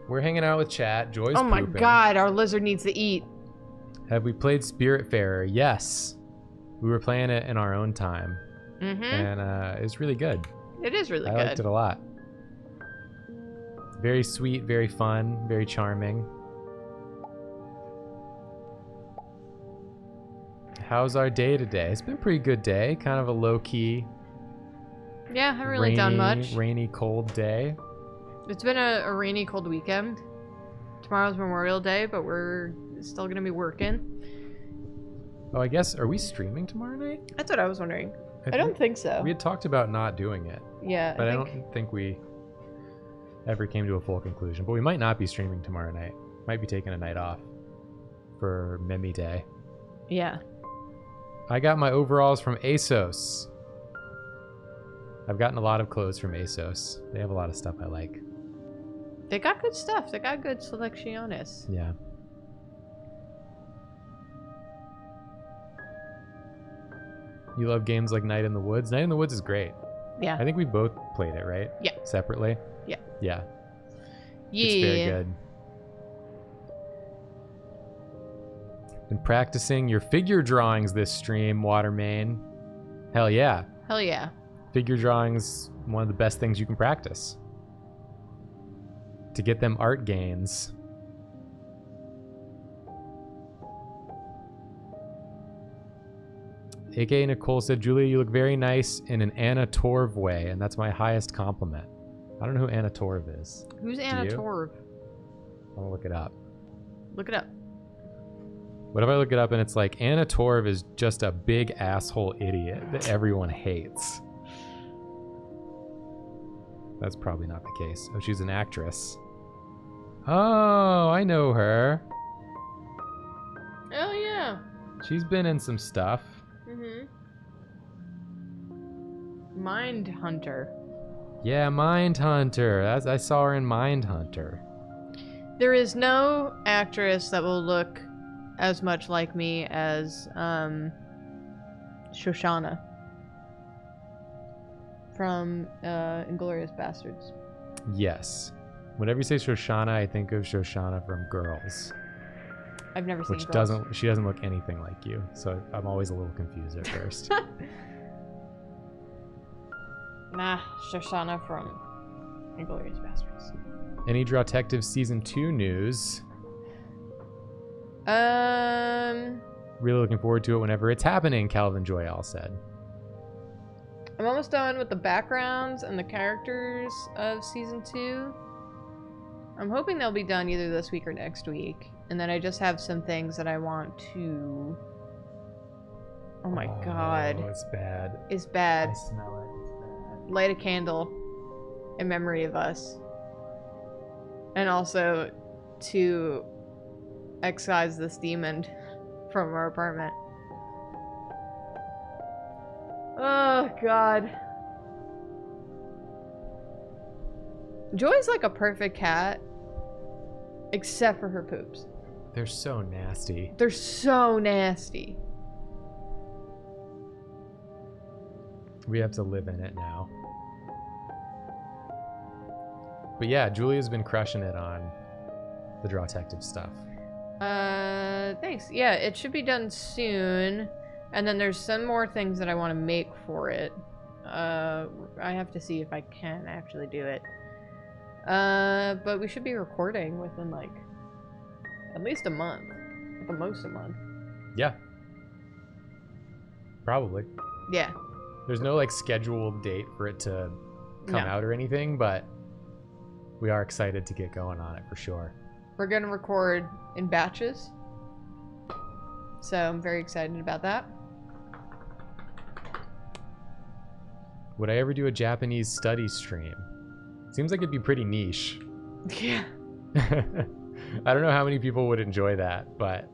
We're hanging out with chat. Joy's Oh my pooping. god, our lizard needs to eat. Have we played Spiritfarer? Yes. We were playing it in our own time. Mm-hmm. And it's really good. It is really I good. liked it a lot. Very sweet, very fun, very charming. How's our day today? It's been a pretty good day. Kind of a low-key, Yeah, I haven't really done much. rainy, cold day. It's been a rainy, cold weekend. Tomorrow's Memorial Day, but we're still going to be working. Oh, I guess, are we streaming tomorrow night? That's what I was wondering. I don't think so. We had talked about not doing it. Yeah, But I don't think we ever came to a full conclusion. But we might not be streaming tomorrow night. Might be taking a night off for Mimi Day. Yeah. I got my overalls from ASOS. I've gotten a lot of clothes from ASOS. They have a lot of stuff I like. They got good stuff. They got good selecciones. Yeah. You love games like Night in the Woods? Night in the Woods is great. Yeah. I think we both played it, right? Yeah. Separately? Yeah. Yeah. Yeah. It's very good. Been practicing your figure drawings this stream, Watermain. Hell yeah. Hell yeah. Figure drawings, one of the best things you can practice. To get them art gains. AKA Nicole said, Julia, you look very nice in an Anna Torv way, and that's my highest compliment. I don't know who Anna Torv is. Who's Anna you? Torv? I'll look it up. Look it up. What if I look it up and it's like Anna Torv is just a big asshole idiot that everyone hates? That's probably not the case. Oh, she's an actress. Oh, I know her. Oh, yeah. She's been in some stuff. Mm-hmm. Mindhunter. Yeah, Mindhunter. I saw her in Mindhunter. There is no actress that will look as much like me as Shoshana from Inglourious Bastards. Yes. Whenever you say Shoshana, I think of Shoshana from Girls. I've never seen Which Girls. she doesn't look anything like you, so I'm always a little confused at first. Nah, Shoshana from Inglourious Bastards. Any Detective Season 2 news? Really looking forward to it whenever it's happening, Calvin Joyal said. I'm almost done with the backgrounds and the characters of Season 2. I'm hoping they'll be done either this week or next week. And then I just have some things that I want to... Oh my god. It's bad. It's bad. I smell it. It's bad. Light a candle in memory of us. And also to excise this demon from our apartment. Oh god. Joy's like a perfect cat, except for her poops. They're so nasty. They're so nasty. We have to live in it now. But yeah, Julia's been crushing it on the Detective stuff. Thanks. Yeah, it should be done soon. And then there's some more things that I want to make for it. I have to see if I can actually do it. But we should be recording within like at least a month. At the most a month. Yeah. Probably. Yeah. There's no like scheduled date for it to come out or anything, but we are excited to get going on it for sure. We're gonna record in batches. So I'm very excited about that. Would I ever do a Japanese study stream? Seems like it'd be pretty niche. Yeah. I don't know how many people would enjoy that, but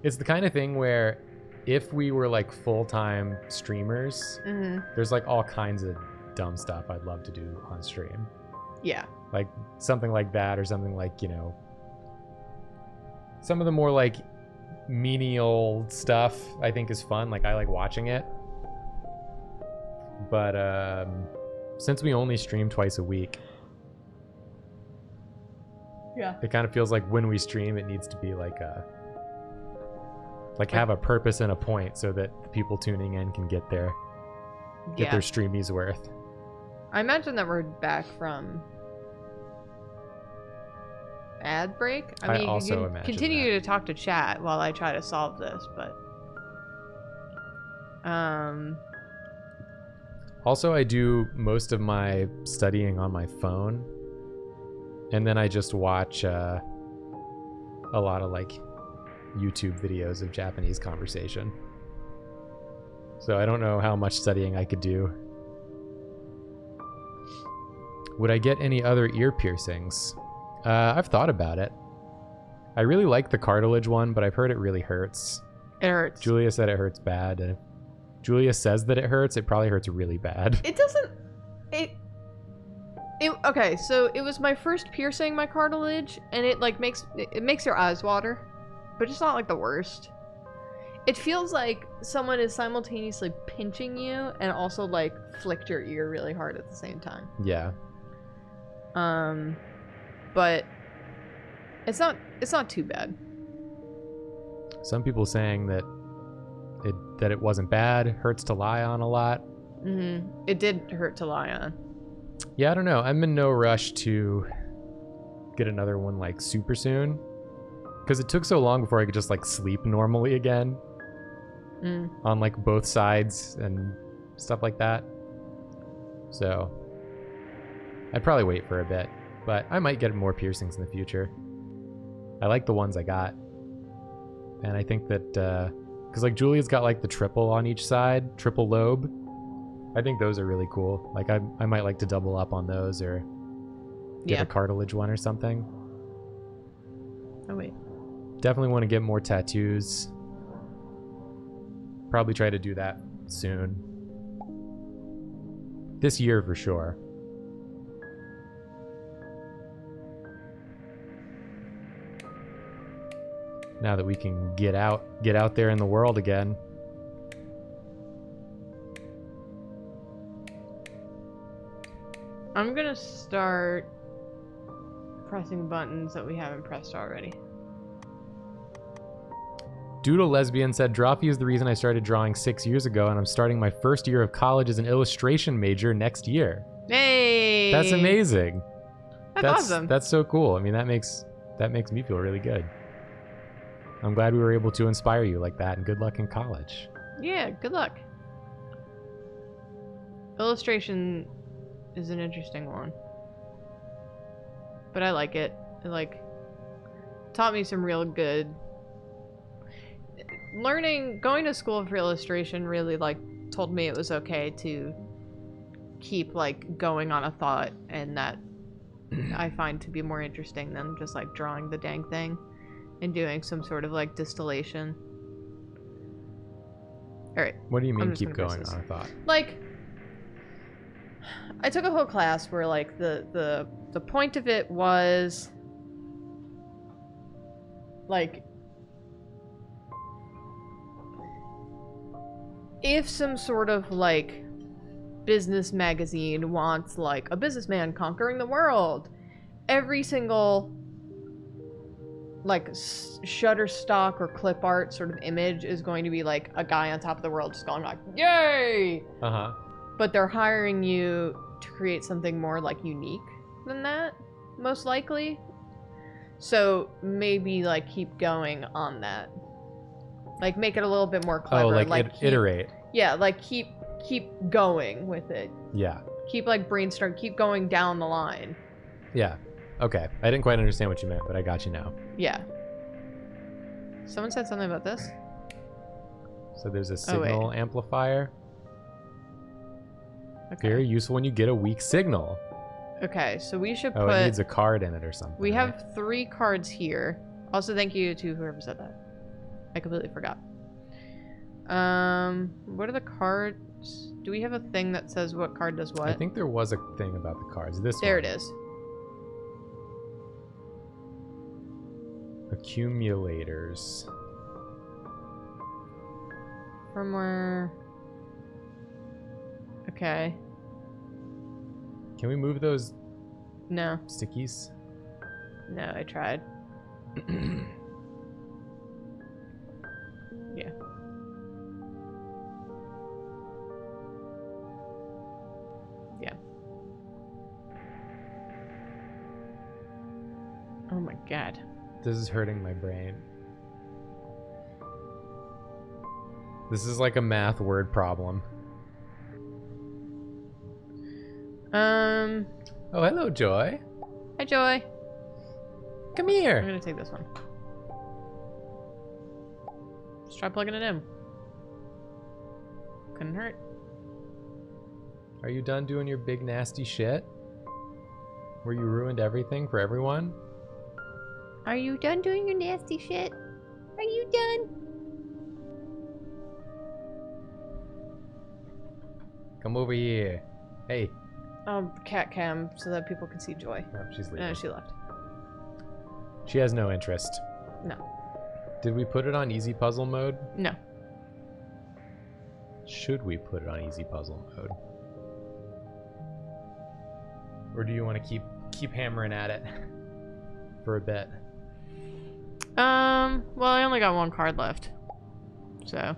it's the kind of thing where if we were like full-time streamers, there's like all kinds of dumb stuff I'd love to do on stream. Yeah. Like something like that, or something like, you know, some of the more like menial stuff I think is fun. Like I like watching it. But since we only stream twice a week, yeah, it kind of feels like when we stream it needs to be like have a purpose and a point so that the people tuning in can get their streamies worth. I imagine that we're back from ad break. I mean, also you can imagine continue that. to talk to chat while I try to solve this, but Also, I do most of my studying on my phone, and then I just watch a lot of like YouTube videos of Japanese conversation. So I don't know how much studying I could do. Would I get any other ear piercings? I've thought about it. I really like the cartilage one, but I've heard it really hurts. it hurts. Julia said it hurts bad, and if Julia says that it hurts, it probably hurts really bad. It doesn't. Okay, so it was my first piercing, my cartilage, and it like makes your eyes water, but it's not like the worst. It feels like someone is simultaneously pinching you and also like flicked your ear really hard at the same time. Yeah. But it's not too bad. Some people saying that it wasn't bad, hurts to lie on a lot. It did hurt to lie on. Yeah, I don't know. I'm in no rush to get another one like super soon, because it took so long before I could just like sleep normally again on like both sides and stuff like that. So I'd probably wait for a bit, but I might get more piercings in the future. I like the ones I got. And I think that, because like Julia's got like the triple on each side, triple lobe. I think those are really cool. Like I might like to double up on those or get a cartilage one or something. Oh, wait. Definitely want to get more tattoos. Probably try to do that soon. This year for sure. Now that we can get out there in the world again. I'm gonna start pressing buttons that we haven't pressed already. Doodle Lesbian said, Drawfee is the reason I started drawing 6 years ago, and I'm starting my first year of college as an illustration major next year. Hey! That's amazing. That's awesome. That's so cool. I mean, that makes me feel really good. I'm glad we were able to inspire you like that, and good luck in college. Yeah, good luck. Illustration is an interesting one. But I like it. It like taught me some real good going to school for illustration really like told me it was okay to keep like going on a thought, and that I find to be more interesting than just like drawing the dang thing and doing some sort of like distillation. All right. What do you mean keep going on a thought? Like, I took a whole class where like the point of it was like if some sort of like business magazine wants like a businessman conquering the world, every single like Shutterstock or clip art sort of image is going to be like a guy on top of the world just going like, yay! But they're hiring you to create something more like unique than that, most likely. So maybe like keep going on that. Like make it a little bit more clever. Oh, like iterate. Yeah, like keep going with it. Yeah. Keep like brainstorm, keep going down the line. Yeah. Okay. I didn't quite understand what you meant, but I got you now. Yeah. Someone said something about this. So there's a signal amplifier. Okay. Very useful when you get a weak signal. Okay, so we should put... Oh, it needs a card in it or something. We have 3 cards here. Also, thank you to whoever said that. I completely forgot. What are the cards? Do we have a thing that says what card does what? I think there was a thing about the cards. This there one. It is. Accumulators. From where? Okay. Can we move those? No. Stickies? No, I tried. Yeah. Yeah. Oh my god. This is hurting my brain. This is like a math word problem. Oh, hello, Joy. Hi, Joy. Come here. I'm gonna take this one. Just try plugging it in. Couldn't hurt. Are you done doing your big nasty shit? Where you ruined everything for everyone? Are you done doing your nasty shit? Are you done? Come over here. Hey. Cat cam so that people can see Joy. Oh, she's leaving. No, she left. She has no interest. No. Did we put it on easy puzzle mode? No. Should we put it on easy puzzle mode? Or do you want to keep hammering at it for a bit? Well, I only got 1 card left. So.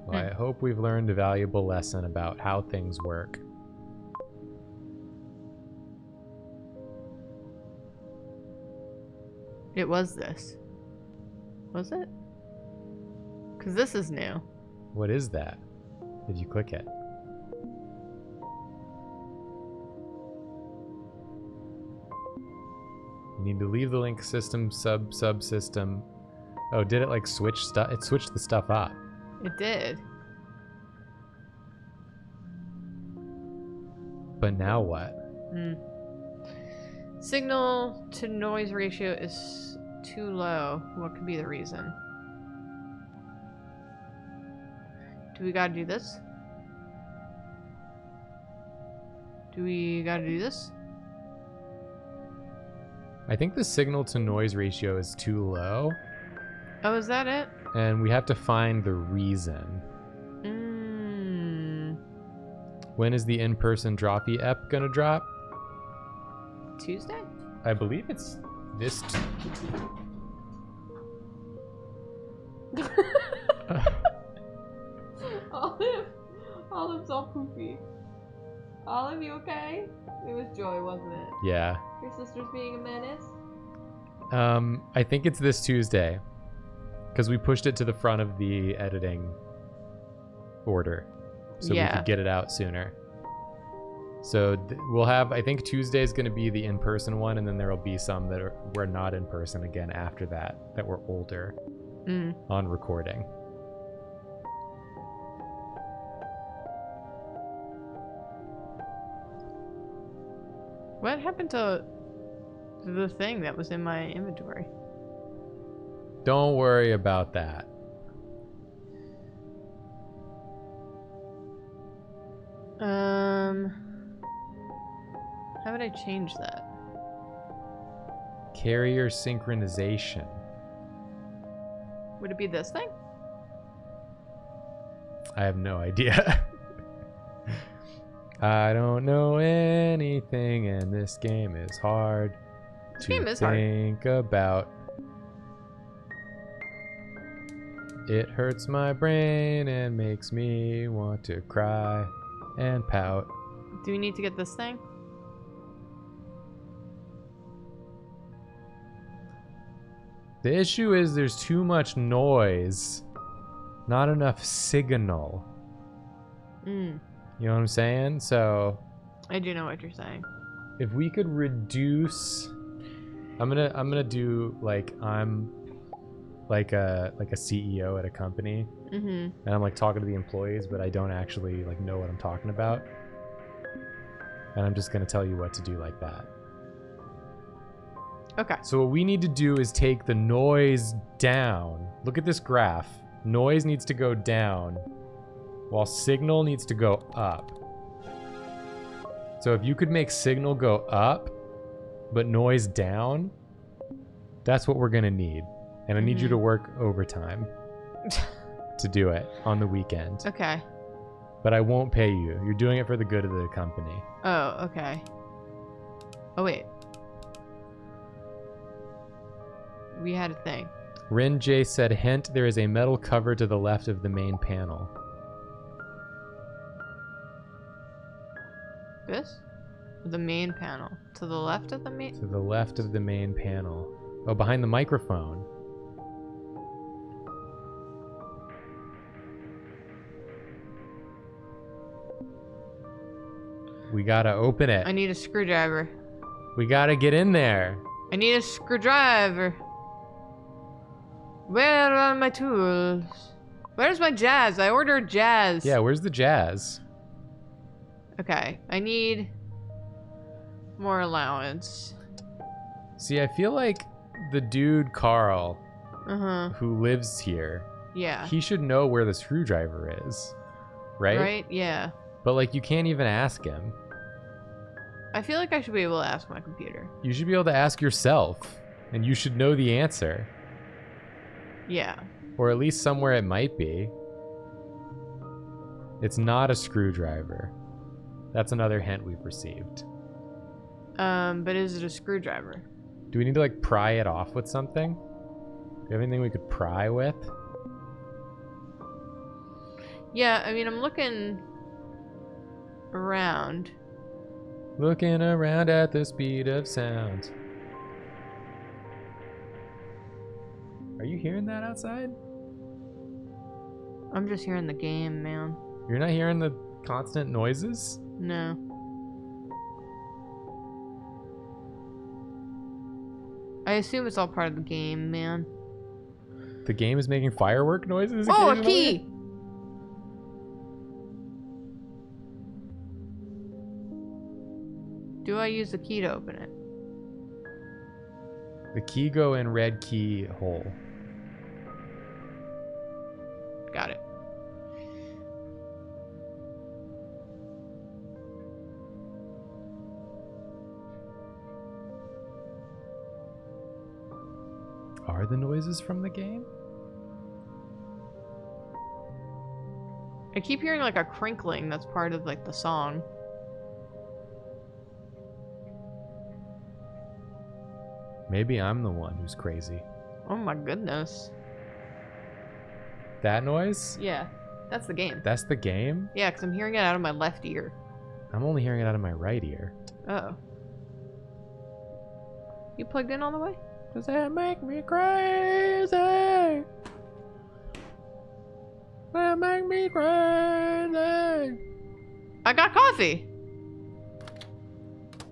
Well, I hope we've learned a valuable lesson about how things work. It was this. Was it? Because this is new. What is that? Did you click it? need to leave the link system subsystem. Oh, did it like switch stuff? It switched the stuff up. It did. But now what? Signal to noise ratio is too low. What could be the reason? Do we gotta do this? Do we gotta do this? I think the signal to noise ratio is too low. Oh, is that it? And we have to find the reason. When is the in-person droppy ep gonna drop? Tuesday? I believe it's this. Olive's all poopy. Olive, you okay? It was Joy, wasn't it? Yeah. Your sister's being a menace? I think it's this Tuesday. Because we pushed it to the front of the editing order. So we could get it out sooner. So we'll have, I think Tuesday is going to be the in-person one, and then there will be some that we're not in person again after that were older on recording. What happened to the thing that was in my inventory? Don't worry about that. How would I change that? Carrier synchronization. Would it be this thing? I have no idea. I don't know anything, and this game is hard to think about. It hurts my brain and makes me want to cry and pout. Do we need to get this thing? The issue is there's too much noise, not enough signal. You know what I'm saying? So I do know what you're saying. If we could reduce, I'm gonna do like I'm like a CEO at a company, and I'm like talking to the employees, but I don't actually like know what I'm talking about, and I'm just gonna tell you what to do like that. Okay. So what we need to do is take the noise down. Look at this graph. Noise needs to go down, while signal needs to go up. So if you could make signal go up, but noise down, that's what we're gonna need. And I need you to work overtime to do it on the weekend. Okay. But I won't pay you. You're doing it for the good of the company. Oh, okay. Oh, wait. We had a thing. Rin J said, hint, there is a metal cover to the left of the main panel. This? The main panel. To the left of the main? To the left of the main panel. Oh, behind the microphone. We gotta open it. I need a screwdriver. We gotta get in there. I need a screwdriver. Where are my tools? Where's my jazz? I ordered jazz. Yeah, where's the jazz? Okay, I need more allowance. See, I feel like the dude Carl, who lives here, yeah, he should know where the screwdriver is, right? Right, yeah. But like, you can't even ask him. I feel like I should be able to ask my computer. You should be able to ask yourself, and you should know the answer. Yeah. Or at least somewhere it might be. It's not a screwdriver. That's another hint we've received. But is it a screwdriver? Do we need to like pry it off with something? Do you have anything we could pry with? Yeah, I mean, I'm looking around. Looking around at the speed of sound. Are you hearing that outside? I'm just hearing the game, man. You're not hearing the constant noises? No. I assume it's all part of the game, man. The game is making firework noises Oh, a occasionally? key! Do I use the key to open it? The key go in red key hole. Got it. Are the noises from the game? I keep hearing like a crinkling that's part of like the song. Maybe I'm the one who's crazy. Oh my goodness. That noise? Yeah, that's the game. That's the game? Yeah, because I'm hearing it out of my left ear. I'm only hearing it out of my right ear. Uh-oh. You plugged in all the way? Does that make me crazy? That make me crazy. I got coffee!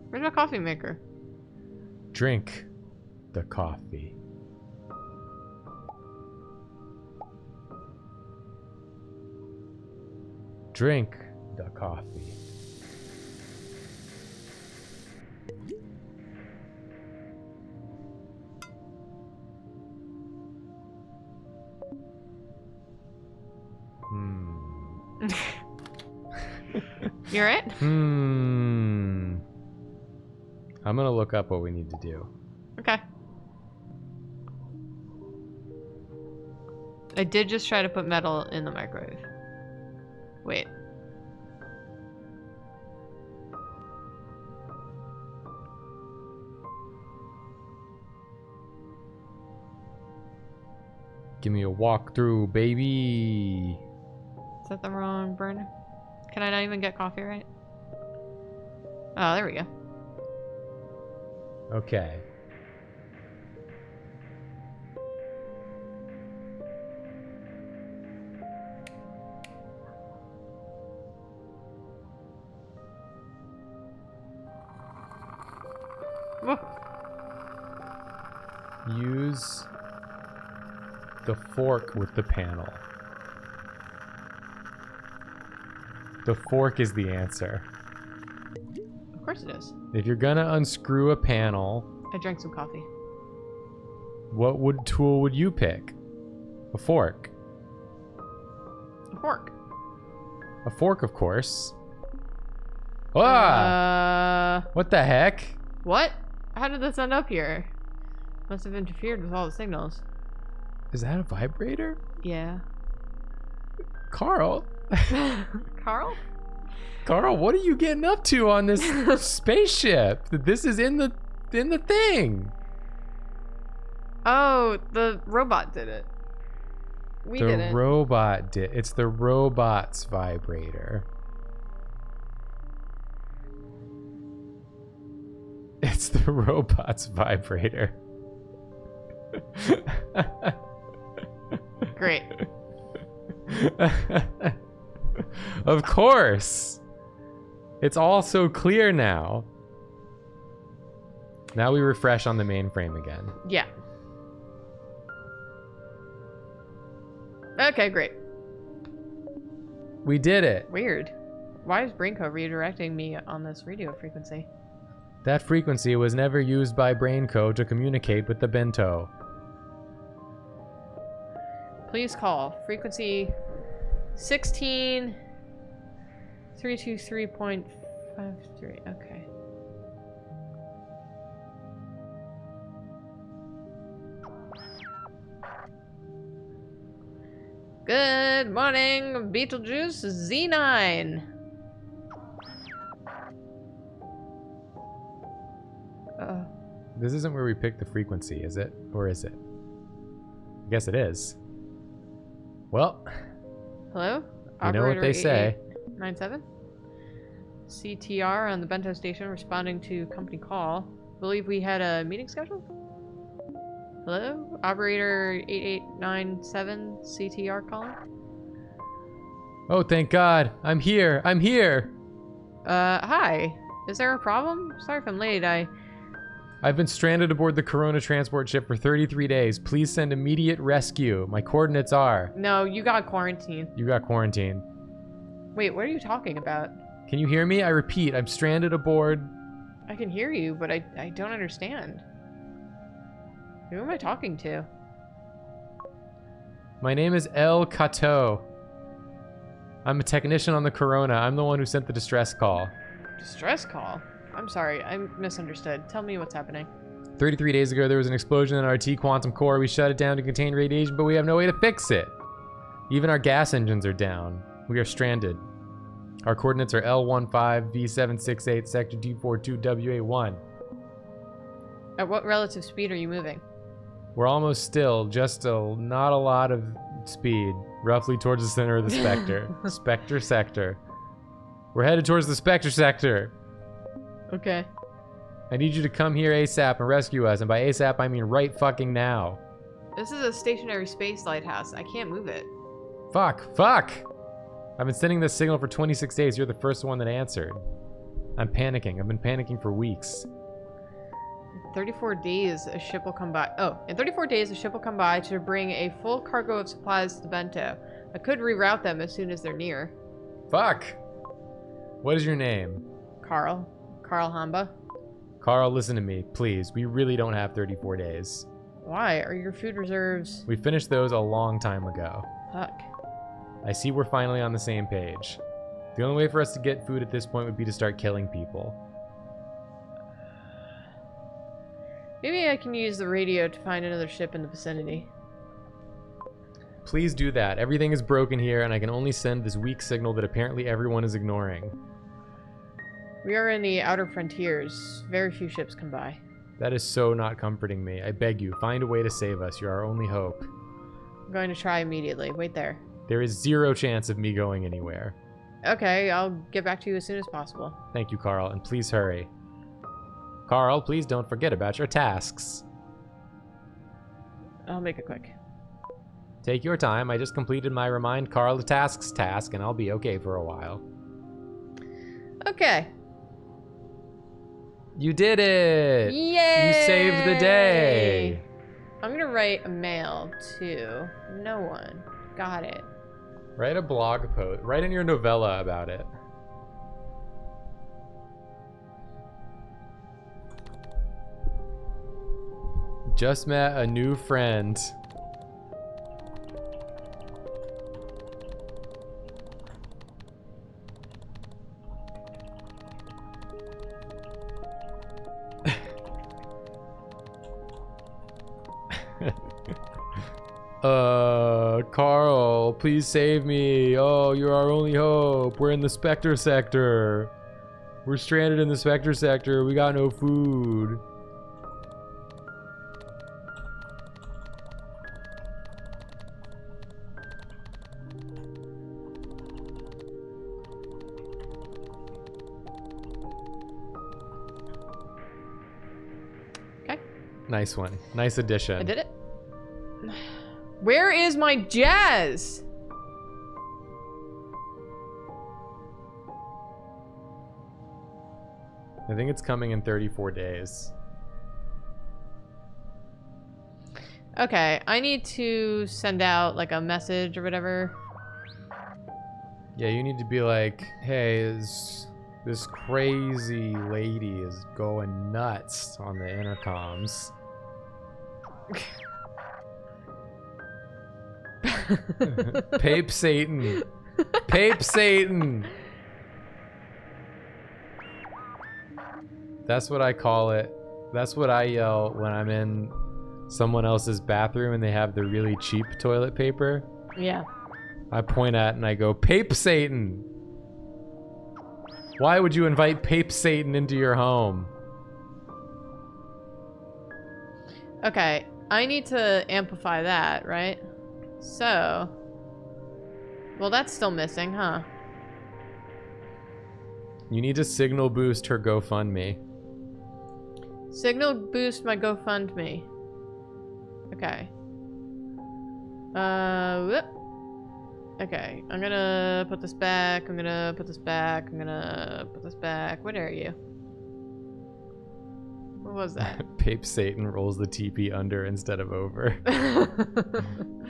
Where's my coffee maker? Drink the coffee. Drink the coffee. You alright? I'm gonna look up what we need to do. Okay. I did just try to put metal in the microwave. Wait. Give me a walkthrough, baby. Is that the wrong burner? Can I not even get coffee right? Oh, there we go. Okay. Whoa. Use the fork with the panel. The fork is the answer. Of course it is. If you're gonna unscrew a panel, I drank some coffee. what tool would you pick? A fork. A fork. A fork, of course. Ah! What the heck? What? How did this end up here? Must have interfered with all the signals. Is that a vibrator? Yeah. Carl? Carl? Carl, what are you getting up to on this spaceship? This is in the thing. Oh, the robot did it. We didn't. The robot did. It's the robot's vibrator. It's the robot's vibrator. Great. Of course. It's all so clear now. Now we refresh on the mainframe again. Yeah. Okay, great. We did it. Weird. Why is Brainco redirecting me on this radio frequency? That frequency was never used by Brainco to communicate with the bento. Please call. Frequency 16323.53. Okay. Good morning, Beetlejuice Z9. This isn't where we pick the frequency, is it? Or is it? I guess it is. Well, Hello? you know what they say. 97. CTR on the Bento station responding to company call. Believe we had a meeting scheduled? Hello? Operator 8897 CTR calling? Oh, thank God. I'm here. I'm here. Hi. Is there a problem? Sorry if I'm late. I've been stranded aboard the Corona transport ship for 33 days. Please send immediate rescue. My coordinates are... No, you got quarantine. You got quarantined. Wait, what are you talking about? Can you hear me? I repeat, I'm stranded aboard... I can hear you, but I don't understand. Who am I talking to? My name is El Cato. I'm a technician on the Corona. I'm the one who sent the distress call. Distress call? I'm sorry, I misunderstood. Tell me what's happening. 33 days ago, there was an explosion in our T quantum core. We shut it down to contain radiation, but we have no way to fix it. Even our gas engines are down. We are stranded. Our coordinates are L15V768, sector D42WA1. At what relative speed are you moving? We're almost still, just not a lot of speed, roughly towards the center of the Spectre. Spectre sector. We're headed towards the Spectre sector. Okay. I need you to come here ASAP and rescue us, and by ASAP I mean right fucking now. This is a stationary space lighthouse. I can't move it. Fuck! I've been sending this signal for 26 days. You're the first one that answered. I'm panicking. I've been panicking for weeks. In 34 days, a ship will come by. Oh, in 34 days, a ship will come by to bring a full cargo of supplies to Bento. I could reroute them as soon as they're near. Fuck! What is your name? Carl Hamba. Carl, listen to me, please. We really don't have 34 days. Why? Are your food reserves... We finished those a long time ago. Fuck. I see we're finally on the same page. The only way for us to get food at this point would be to start killing people. Maybe I can use the radio to find another ship in the vicinity. Please do that. Everything is broken here, and I can only send this weak signal that apparently everyone is ignoring. We are in the outer frontiers. Very few ships come by. That is so not comforting me. I beg you, find a way to save us. You're our only hope. I'm going to try immediately. Wait there. There is zero chance of me going anywhere. Okay, I'll get back to you as soon as possible. Thank you, Carl, and please hurry. Carl, please don't forget about your tasks. I'll make it quick. Take your time. I just completed my Remind Carl the Tasks task, and I'll be okay for a while. Okay. You did it! Yay! You saved the day! I'm gonna write a mail to no one. Got it. Write a blog post. Write in your novella about it. Just met a new friend. Carl, please save me. Oh, you're our only hope. We're in the Spectre sector. We're stranded in the Spectre sector. We got no food. Okay. Nice one. Nice addition. I did it. Where is my jazz? I think it's coming in 34 days. Okay, I need to send out like a message or whatever. Yeah, you need to be like, hey, this crazy lady is going nuts on the intercoms. Pape Satan. Pape Satan. That's what I call it. That's what I yell when I'm in someone else's bathroom and they have the really cheap toilet paper. Yeah. I point at and I go, Pape Satan. Why would you invite Pape Satan into your home? Okay, I need to amplify that, right? So, well, that's still missing, huh? You need to signal boost her GoFundMe. Signal boost my GoFundMe. Okay. Whoop. Okay, I'm gonna put this back. I'm gonna put this back. I'm gonna put this back. What are you? What was that? Pape Satan rolls the TP under instead of over.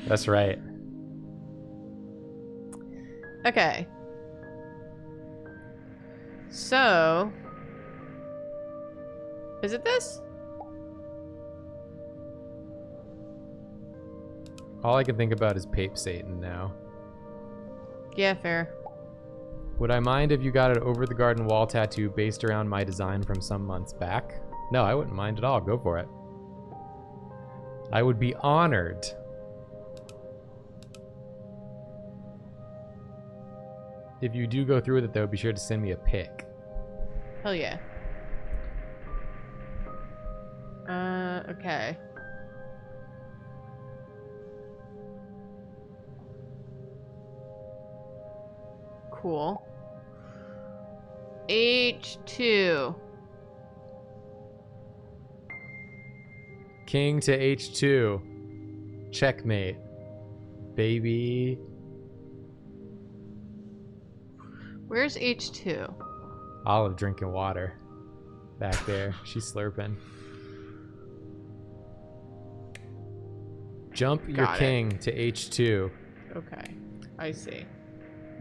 That's right. Okay. So... Is it this? All I can think about is Pape Satan now. Yeah, fair. Would I mind if you got an over the garden wall tattoo based around my design from some months back? No, I wouldn't mind at all. Go for it. I would be honored. If you do go through with it, though, be sure to send me a pic. Hell yeah. Okay. Cool. H2. King to H2. Checkmate. Baby. Where's H2? Olive drinking water. Back there. She's slurping. Jump your Got it. king to H2. Okay. I see.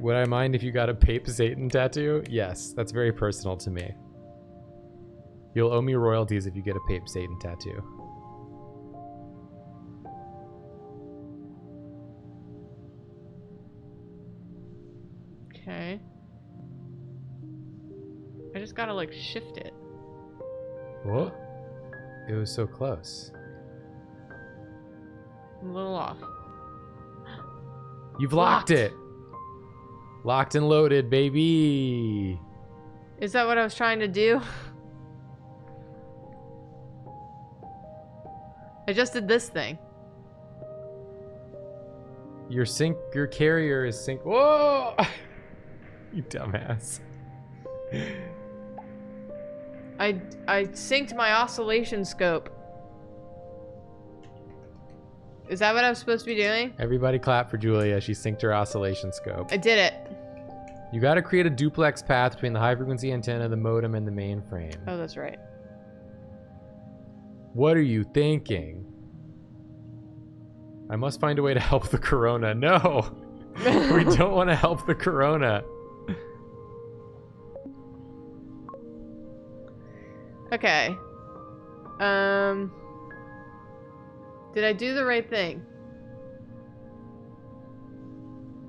Would I mind if you got a Pape Satan tattoo? Yes, that's very personal to me. You'll owe me royalties if you get a Pape Satan tattoo. Okay. I just gotta like shift it. What? It was so close. I'm a little off. You've locked it! Locked and loaded, baby! Is that what I was trying to do? I just did this thing. Your carrier is sync. Whoa! You dumbass. I synced my oscillation scope. Is that what I was supposed to be doing? Everybody clap for Julia. She synced her oscillation scope. I did it. You gotta create a duplex path between the high frequency antenna, the modem, and the mainframe. Oh, that's right. What are you thinking? I must find a way to help the corona. No! We don't want to help the corona. Okay. Did I do the right thing?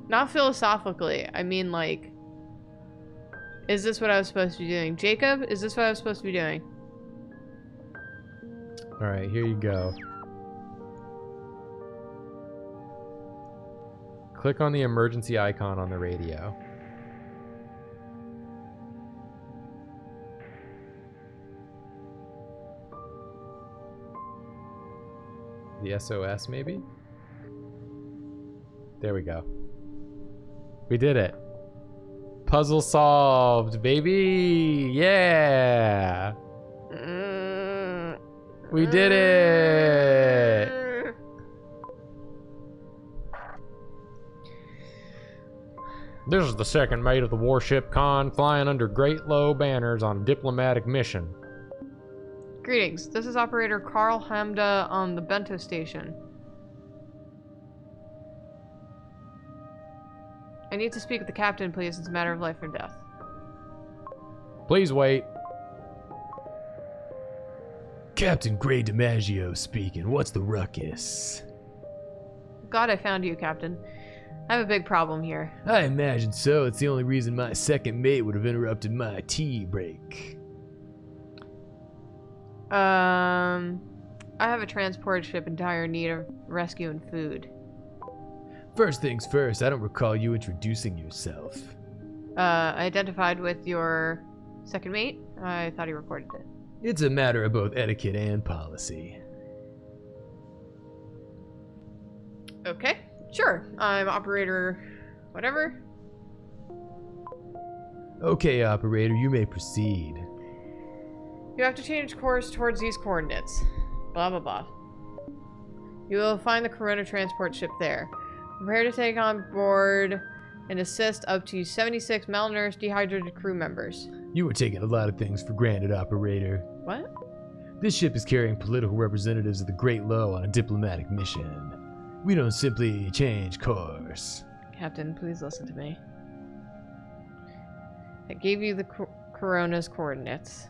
Not philosophically. I mean, like, is this what I was supposed to be doing? Jacob, is this what I was supposed to be doing? Alright, here you go. Click on the emergency icon on the radio. The SOS, maybe? There we go. We did it. Puzzle solved, baby! Yeah! We did it! This is the second mate of the warship Khan flying under great low banners on a diplomatic mission. Greetings. This is operator Carl Hamda on the Bento station. I need to speak with the captain, please. It's a matter of life or death. Please wait. Captain Gray DiMaggio speaking. What's the ruckus? God, I found you, Captain. I have a big problem here. I imagine so. It's the only reason my second mate would have interrupted my tea break. I have a transport ship in dire need of rescue and food. First things first, I don't recall you introducing yourself. I identified with your second mate. I thought he recorded it. It's a matter of both etiquette and policy. Okay, sure. I'm operator whatever. Okay, operator, you may proceed. You have to change course towards these coordinates. Blah, blah, blah. You will find the Corona transport ship there. Prepare to take on board and assist up to 76 malnourished, dehydrated crew members. You were taking a lot of things for granted, operator. What? This ship is carrying political representatives of the Great Low on a diplomatic mission. We don't simply change course. Captain, please listen to me. I gave you the Corona's coordinates.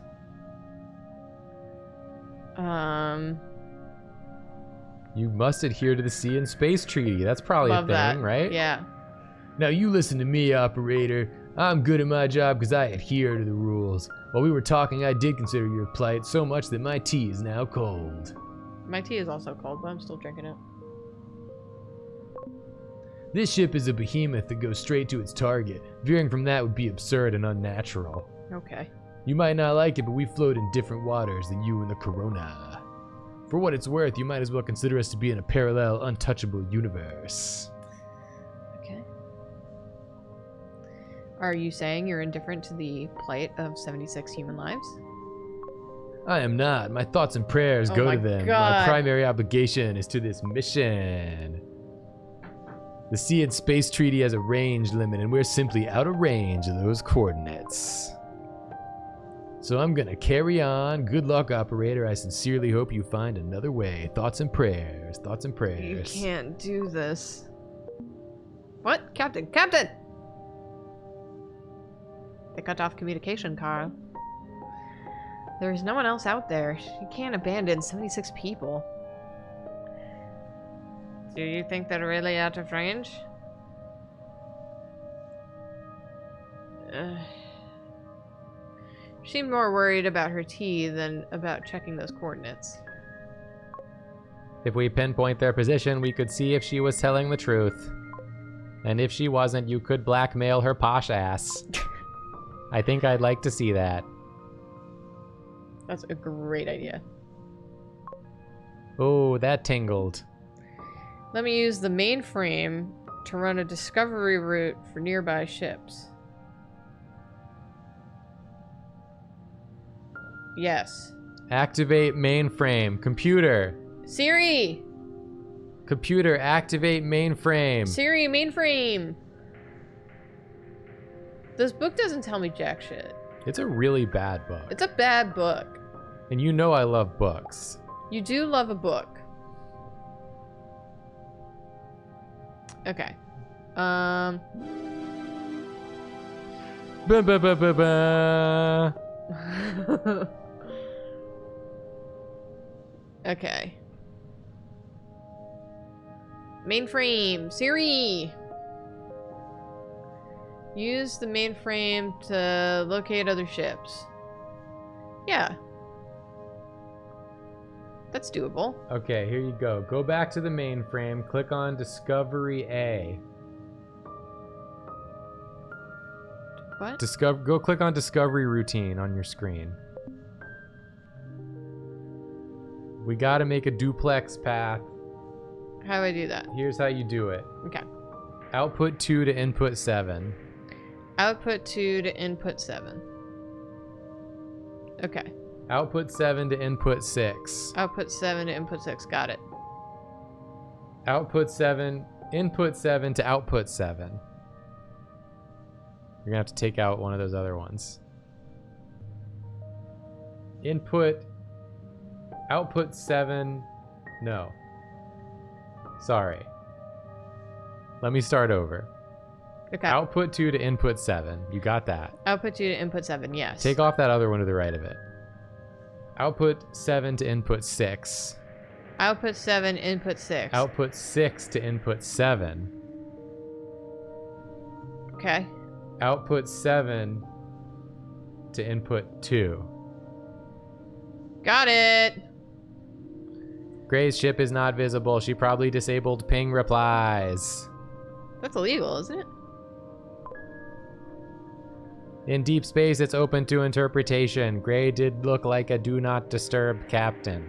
You must adhere to the Sea and Space Treaty. That's probably Love a thing, that. right? Yeah. Now you listen to me, operator. I'm good at my job because I adhere to the rules. While we were talking, I did consider your plight so much that my tea is now cold. My tea is also cold, but I'm still drinking it. This ship is a behemoth that goes straight to its target. Veering from that would be absurd and unnatural. Okay. You might not like it, but we float in different waters than you and the Corona. For what it's worth, you might as well consider us to be in a parallel, untouchable universe. Okay. Are you saying you're indifferent to the plight of 76 human lives? I am not. My thoughts and prayers Oh go my to them. God. My primary obligation is to this mission. The Sea and Space Treaty has a range limit, and we're simply out of range of those coordinates. So I'm gonna carry on. Good luck, operator. I sincerely hope you find another way. Thoughts and prayers. Thoughts and You prayers. can't do this. What? Captain! Captain! They cut off communication, Carl. There's no one else out there. You can't abandon 76 people. Do you think they're really out of range? She seemed more worried about her tea than about checking those coordinates. If we pinpoint their position, we could see if she was telling the truth. And if she wasn't, you could blackmail her posh ass. I think I'd like to see that. That's a great idea. Oh, that tingled. Let me use the mainframe to run a discovery route for nearby ships. Yes. Activate mainframe. Computer. Siri! Computer, activate mainframe. Siri, mainframe! This book doesn't tell me jack shit. It's a really bad book. It's a bad book. And you know I love books. You do love a book. Okay. Ba ba ba ba ba. Okay. Mainframe, Siri! Use the mainframe to locate other ships. Yeah. That's doable. Okay, here you go. Go back to the mainframe. Click on Discovery A. What? Go click on Discovery Routine on your screen. We gotta make a duplex path. How do I do that? Here's how you do it. Okay. Output 2 to input 7. Output 2 to input 7. Okay. Output 7 to input 6. Output 7 to input 6. Got it. Output 7, input 7 to output 7. You're gonna have to take out one of those other ones. Output 7, no. Sorry. Let me start over. Okay. Output 2 to input 7. You got that. Output 2 to input 7. Yes. Take off that other one to the right of it. Output 7 to input 6. Output 7, input 6. Output 6 to input 7. Okay. Output 7 to input 2. Got it. Gray's ship is not visible. She probably disabled ping replies. That's illegal, isn't it? In deep space, it's open to interpretation. Gray did look like a do not disturb captain.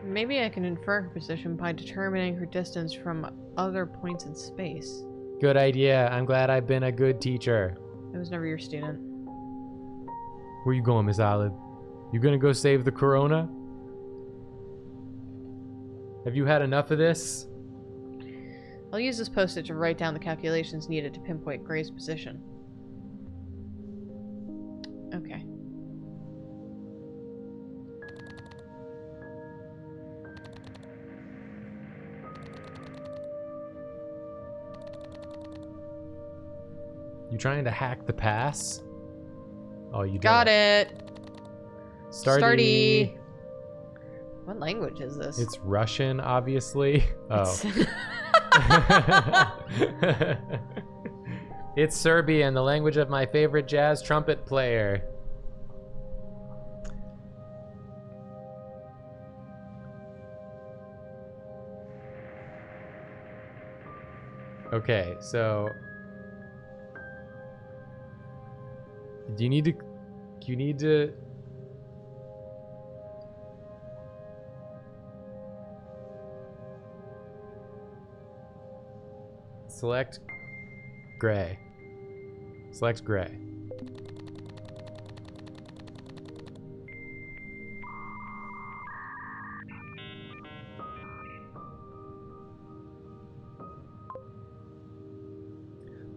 Maybe I can infer her position by determining her distance from other points in space. Good idea. I'm glad I've been a good teacher. I was never your student. Where you going, Miss Olive? You gonna go save the Corona? Have you had enough of this? I'll use this post-it to write down the calculations needed to pinpoint Gray's position. Okay. You trying to hack the pass? Oh, you did. Got it. Starty. What language is this? It's Russian, obviously. Oh. It's Serbian, the language of my favorite jazz trumpet player. Okay, so you need to select gray. Select gray.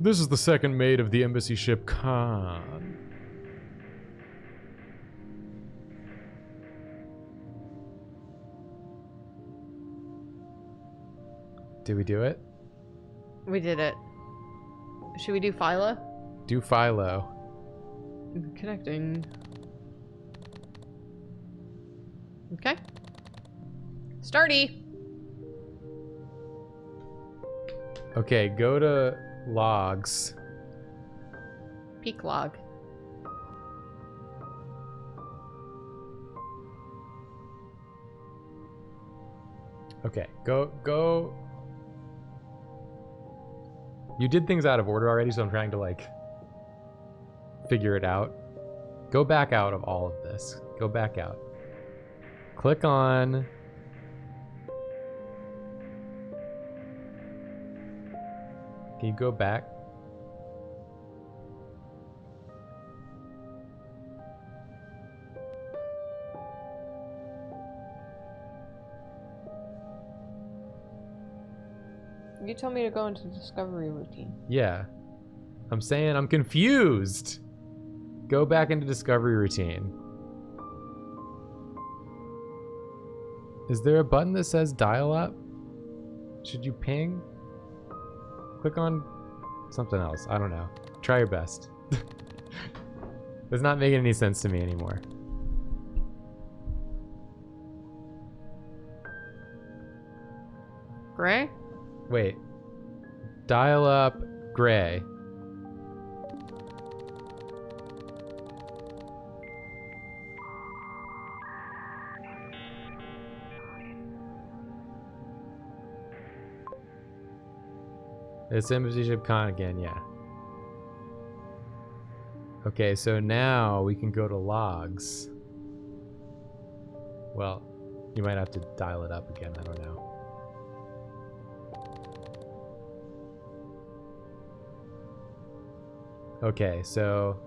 This is the second mate of the embassy ship Khan. Did we do it? We did it. Should we do Philo? Do Philo. Connecting. Okay. Starty. Okay, go to logs. Peak log. Okay, go. You did things out of order already, so I'm trying to like figure it out. Go back out of all of this. Go back out. Click on Can you go back? You told me to go into discovery routine. Yeah. I'm saying I'm confused. Go back into discovery routine. Is there a button that says dial up? Should you ping? Click on something else. I don't know. Try your best. It's not making any sense to me anymore. Gray? Wait. Dial up gray. It's embassy ship Khan again, yeah. Okay, so now we can go to logs. Well, you might have to dial it up again, I don't know. Okay, so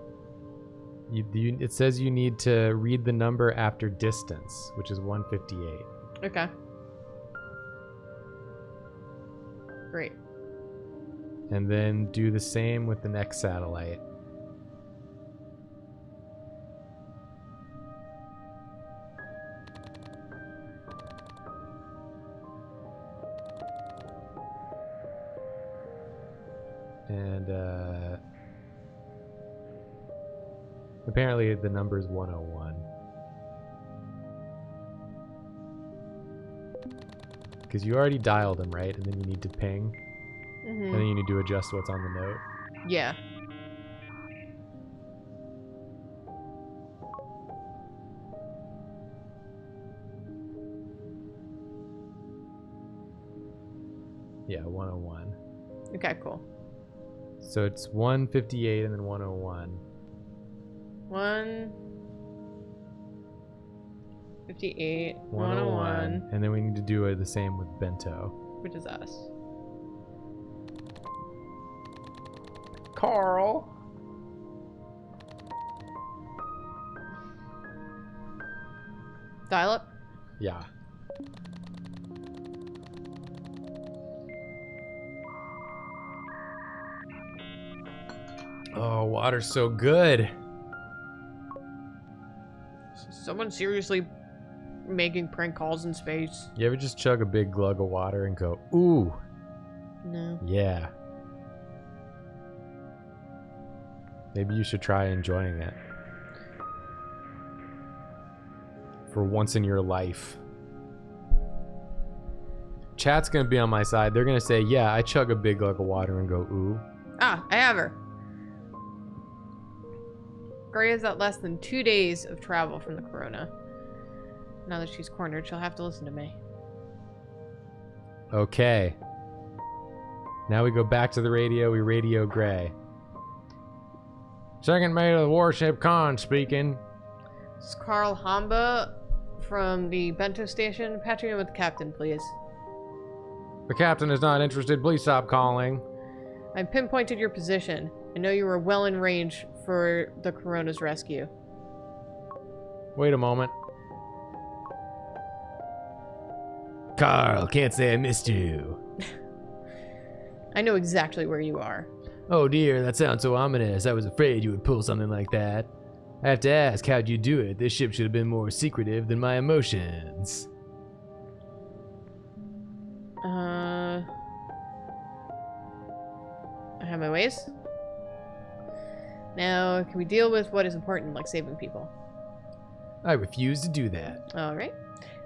it says you need to read the number after distance, which is 158. Okay. Great. And then do the same with the next satellite. And apparently the number is 101. Because you already dialed them, right? And then you need to ping. And then you need to adjust what's on the note. Yeah. Yeah, 101. Okay, cool. So it's 158 and then 101. 158, 101. And then we need to do the same with Bento. which is us. Carl. Dial up? Yeah. Oh, water's so good. Someone seriously making prank calls in space? You ever just chug a big glug of water and go, ooh, No. yeah. Maybe you should try enjoying it. For once in your life. Chat's gonna be on my side. They're gonna say, yeah, I chug a big glug of water and go, ooh. Ah, I have her. Gray is at less than 2 days of travel from the corona. Now that she's cornered, she'll have to listen to me. Okay. Now we go back to the radio. We radio Gray. Second mate of the warship Khan speaking. This is Carl Hamba from the Bento station. Patching in with the captain, please. The captain is not interested. Please stop calling. I pinpointed your position. I know you were well in range for the Corona's rescue. Wait a moment. Carl, can't say I missed you. I know exactly where you are. Oh dear, that sounds so ominous. I was afraid you would pull something like that. I have to ask, how'd you do it? This ship should have been more secretive than my emotions. I have my ways. Now, can we deal with what is important, like saving people? I refuse to do that. Alright.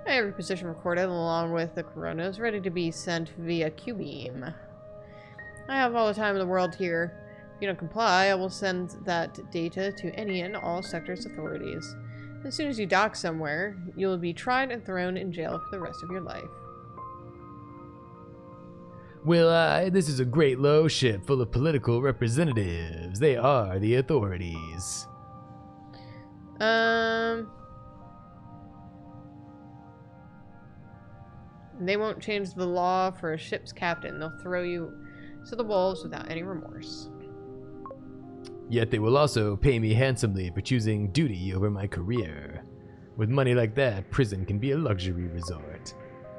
I have your position recorded along with the Coronas, ready to be sent via Q-beam. I have all the time in the world here. If you don't comply, I will send that data to any and all sectors authorities. As soon as you dock somewhere, you will be tried and thrown in jail for the rest of your life. Well, this is a great low ship full of political representatives. They are the authorities. They won't change the law for a ship's captain. They'll throw you to the wolves without any remorse. Yet they will also pay me handsomely for choosing duty over my career. With money like that, prison can be a luxury resort.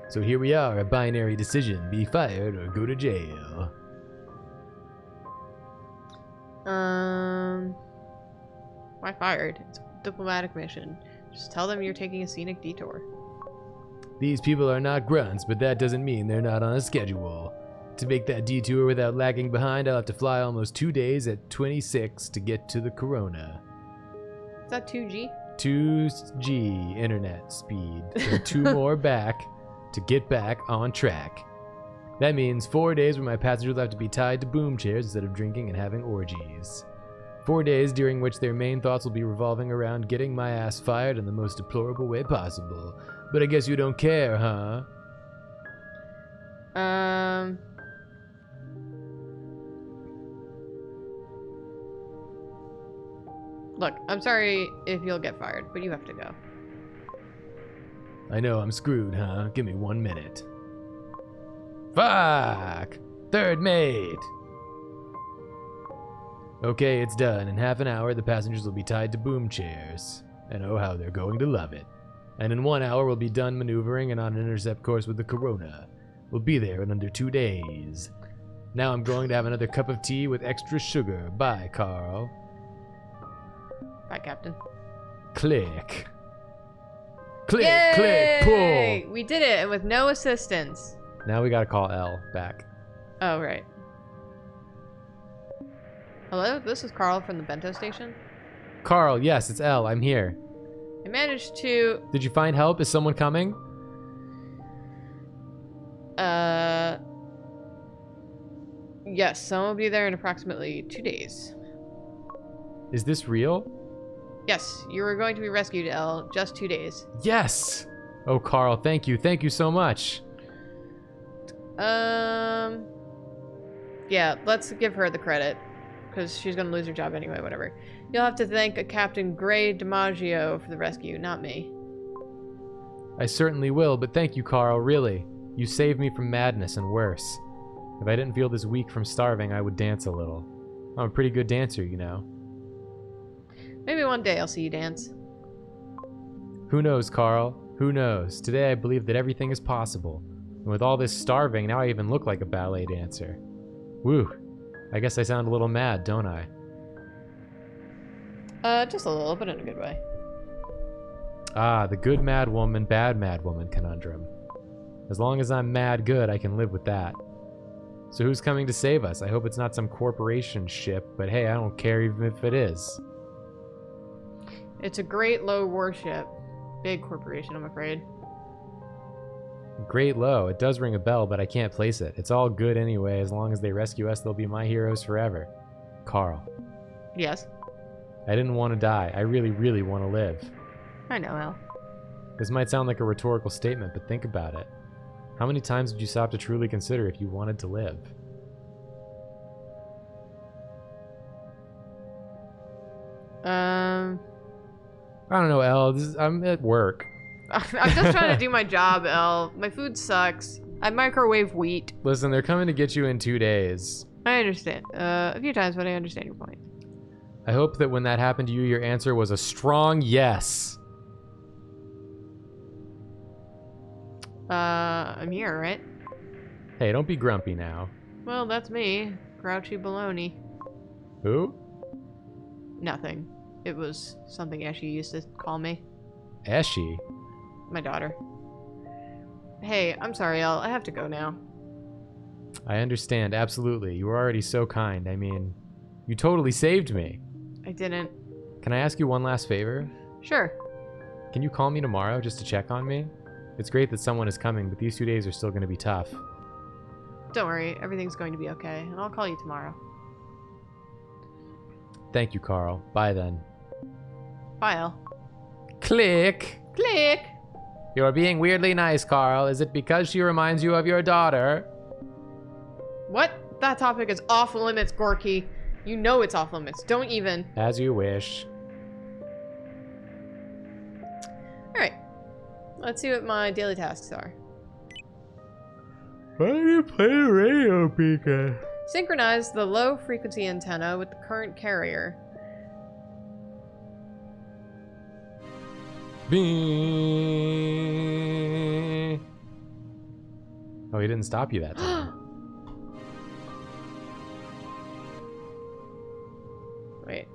So here we are, a binary decision, be fired or go to jail. Why fired? It's a diplomatic mission. Just tell them you're taking a scenic detour. These people are not grunts, but that doesn't mean they're not on a schedule. To make that detour without lagging behind, I'll have to fly almost 2 days at 26 to get to the Corona. Is that 2G? 2G internet speed. So 2 more back to get back on track. That means 4 days where my passengers will have to be tied to boom chairs instead of drinking and having orgies. 4 days during which their main thoughts will be revolving around getting my ass fired in the most deplorable way possible. But I guess you don't care, huh? Look, I'm sorry if you'll get fired, but you have to go. I know I'm screwed, huh? Give me 1 minute. Fuck! Third mate! Okay, it's done. In half an hour, the passengers will be tied to boom chairs. And oh, how they're going to love it. And in 1 hour, we'll be done maneuvering and on an intercept course with the Corona. We'll be there in under 2 days. Now I'm going to have another cup of tea with extra sugar. Bye, Carl. Bye, Captain. Click. Click, Yay! click, pull. We did it, and with no assistance. Now we gotta call L back. Oh, right. Hello, this is Carl from the Bento station. Carl, yes, it's L. I'm here. I managed to... Did you find help? Is someone coming? Yes, someone will be there in approximately 2 days. Is this real? Yes, you are going to be rescued, L. Just 2 days. Yes! Oh, Carl, thank you. Thank you so much. Yeah, let's give her the credit. Because she's going to lose her job anyway, whatever. You'll have to thank a Captain Gray DiMaggio for the rescue, not me. I certainly will, but thank you, Carl, really. You saved me from madness and worse. If I didn't feel this weak from starving, I would dance a little. I'm a pretty good dancer, you know. Maybe one day I'll see you dance. Who knows, Carl? Who knows? Today I believe that everything is possible. And with all this starving, now I even look like a ballet dancer. Woo. I guess I sound a little mad, don't I? Just a little, but in a good way. Ah, the good mad woman, bad mad woman conundrum. As long as I'm mad good, I can live with that. So who's coming to save us? I hope it's not some corporation ship, but hey, I don't care even if it is. It's a great low warship. Big corporation, I'm afraid. Great low. It does ring a bell, but I can't place it. It's all good anyway. As long as they rescue us, they'll be my heroes forever. Carl. Yes. I didn't want to die. I really, really want to live. I know, Al. This might sound like a rhetorical statement, but think about it. How many times would you stop to truly consider if you wanted to live? I don't know, Elle. I'm at work. I'm just trying to do my job, El. My food sucks. I microwave wheat. Listen, they're coming to get you in 2 days. I understand. A few times, but I understand your point. I hope that when that happened to you, your answer was a strong yes. I'm here, right? Hey, don't be grumpy now. Well, that's me. Grouchy baloney. Who? Nothing. It was something Ashley used to call me. Eshi? My daughter. Hey, I'm sorry, El. I have to go now. I understand, absolutely. You were already so kind. I mean, you totally saved me. I didn't. Can I ask you one last favor? Sure. Can you call me tomorrow just to check on me? It's great that someone is coming, but these 2 days are still going to be tough. Don't worry. Everything's going to be okay. And I'll call you tomorrow. Thank you, Carl. Bye then. Bye, El. Click! Click! You're being weirdly nice, Carl. Is it because she reminds you of your daughter? What? That topic is off limits, Gorky. You know it's off limits. Don't even. As you wish. Alright. Let's see what my daily tasks are. Why do you play a radio beacon? Synchronize the low frequency antenna with the current carrier. Bing. Oh, he didn't stop you that time. Wait.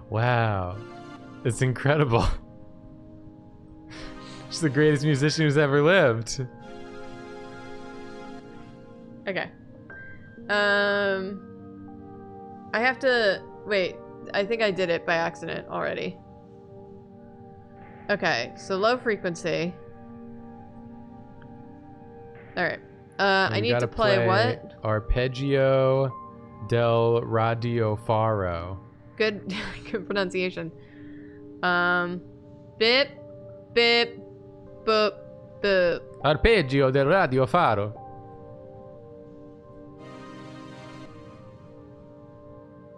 Wow. It's incredible. She's the greatest musician who's ever lived. Okay. I have to... Wait. I think I did it by accident already. Okay. So low frequency. Alright. I need to play what? Arpeggio del Radio Faro. Good, good pronunciation. Bip, bip, boop, boop. Arpeggio del Radio Faro.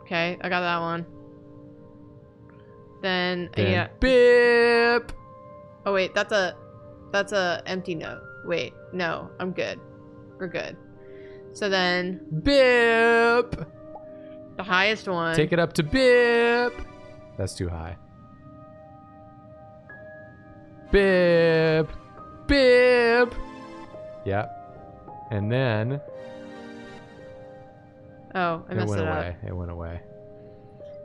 Okay, I got that one. Then yeah. Bip. Oh wait, that's a empty note. Wait, no, I'm good. We're good. So then Bip. the highest one. Take it up to bip. That's too high. Bip. Bip. Yep. And then Oh, I messed it up. It went away.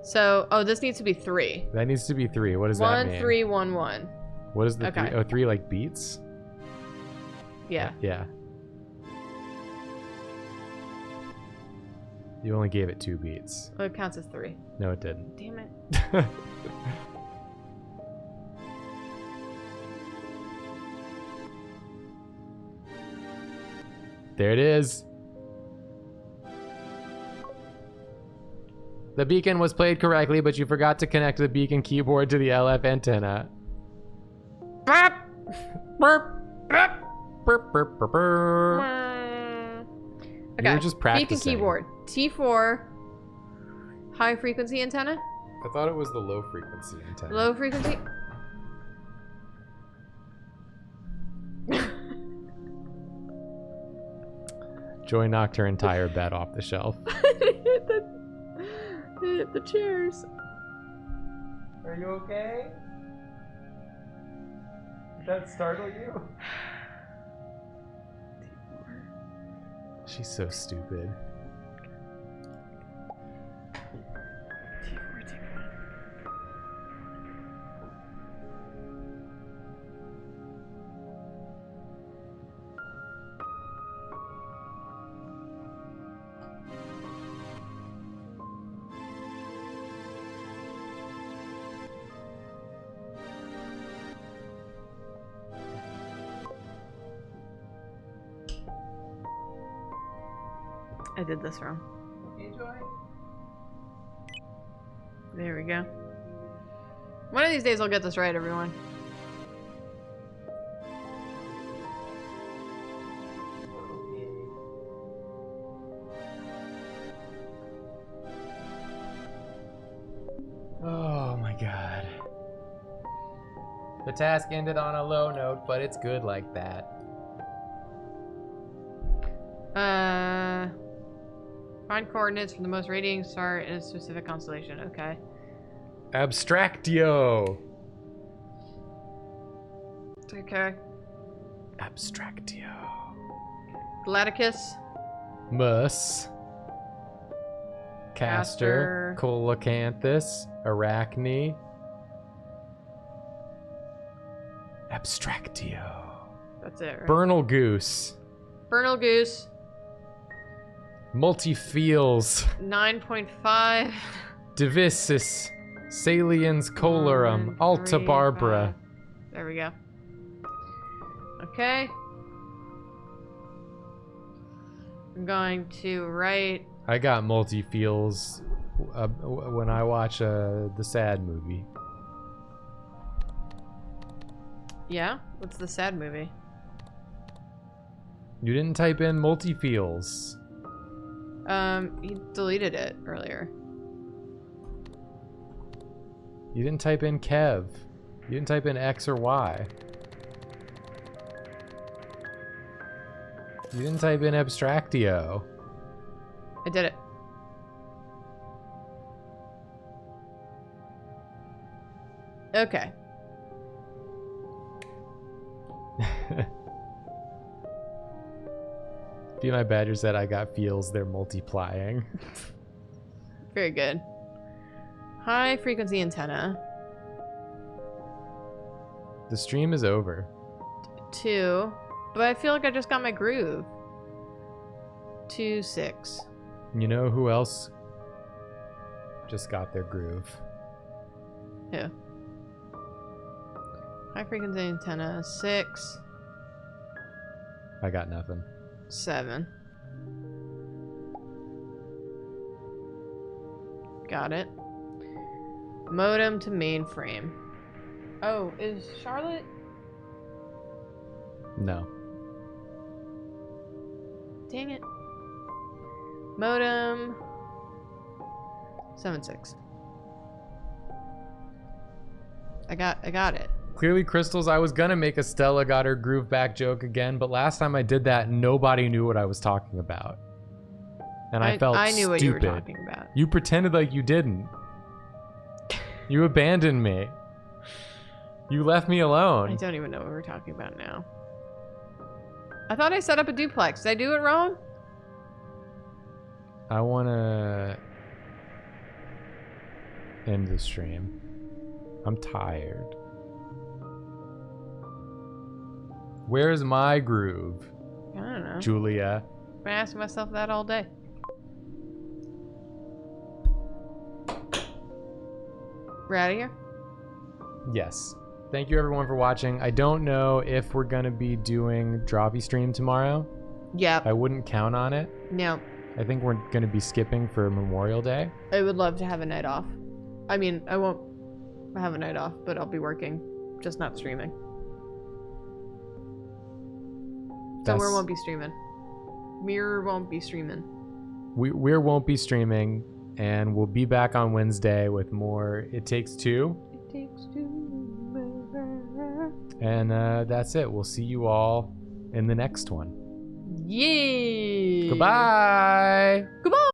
So, oh, this needs to be 3. That needs to be 3. What does that mean? 1, 3, 1, 1. What is the Okay. 3? Oh, 3 like beats? Yeah. Yeah. You only gave it 2 beats. Well, it counts as 3. No, it didn't. Damn it. There it is. The beacon was played correctly, but you forgot to connect the beacon keyboard to the LF antenna. Burp. Burp. Burp. Burp. Burp. Burp. Burp. Okay. You were just practicing. Beacon keyboard. T4. High frequency antenna? I thought it was the low frequency antenna. Low frequency? Joy knocked her entire bed off the shelf. Hit the chairs. Are you okay? Did that startle you? She's so stupid. I did this wrong. There we go. One of these days I'll get this right, everyone. Oh my god. The task ended on a low note, but it's good like that. Find coordinates for the most radiating star in a specific constellation. Okay. Abstractio. Okay. Abstractio. Galacticus. Mus. Castor. Coelacanthus. Arachne. Abstractio. That's it, right? Bernal Goose. Bernal Goose. Multifeels. 9.5. Divisis. Saliens Colorum. 1, Alta 3, Barbara. 5. There we go. Okay. I'm going to write. I got multi-feels when I watch the sad movie. Yeah? What's the sad movie? You didn't type in multi-feels. He deleted it earlier. You didn't type in Kev. You didn't type in X or Y. You didn't type in Abstractio. I did it. Okay. Be My Badger said I got feels, they're multiplying. Very good. High frequency antenna. The stream is over. 2. But I feel like I just got my groove. 2, 6. You know who else just got their groove? Who? High frequency antenna. 6. I got nothing. 7. Got it. Modem to mainframe. Oh, is Charlotte? No. Dang it. Modem. 7.6. I got it. Clearly, Crystals, I was gonna make a Stella got her groove back joke again, but last time I did that, nobody knew what I was talking about. And I felt I knew stupid. what you were talking about. You pretended like you didn't. You abandoned me. You left me I alone. don't even know what we're talking about now. I thought I set up a duplex. Did I do it wrong? I wanna end the stream. I'm tired. Where's my groove, I don't know. Julia? I've been asking myself that all day. We're out of here? Yes. Thank you everyone for watching. I don't know if we're gonna be doing Drawby stream tomorrow. Yep. I wouldn't count on it. No. I think we're gonna be skipping for Memorial Day. I would love to have a night off. I mean, I won't have a night off, but I'll be working. Just not streaming. Somewhere won't be streaming. Mirror won't be streaming. We won't be streaming, and we'll be back on Wednesday with more It Takes Two. It takes two. And that's it. We'll see you all in the next one. Yay! Goodbye. Goodbye.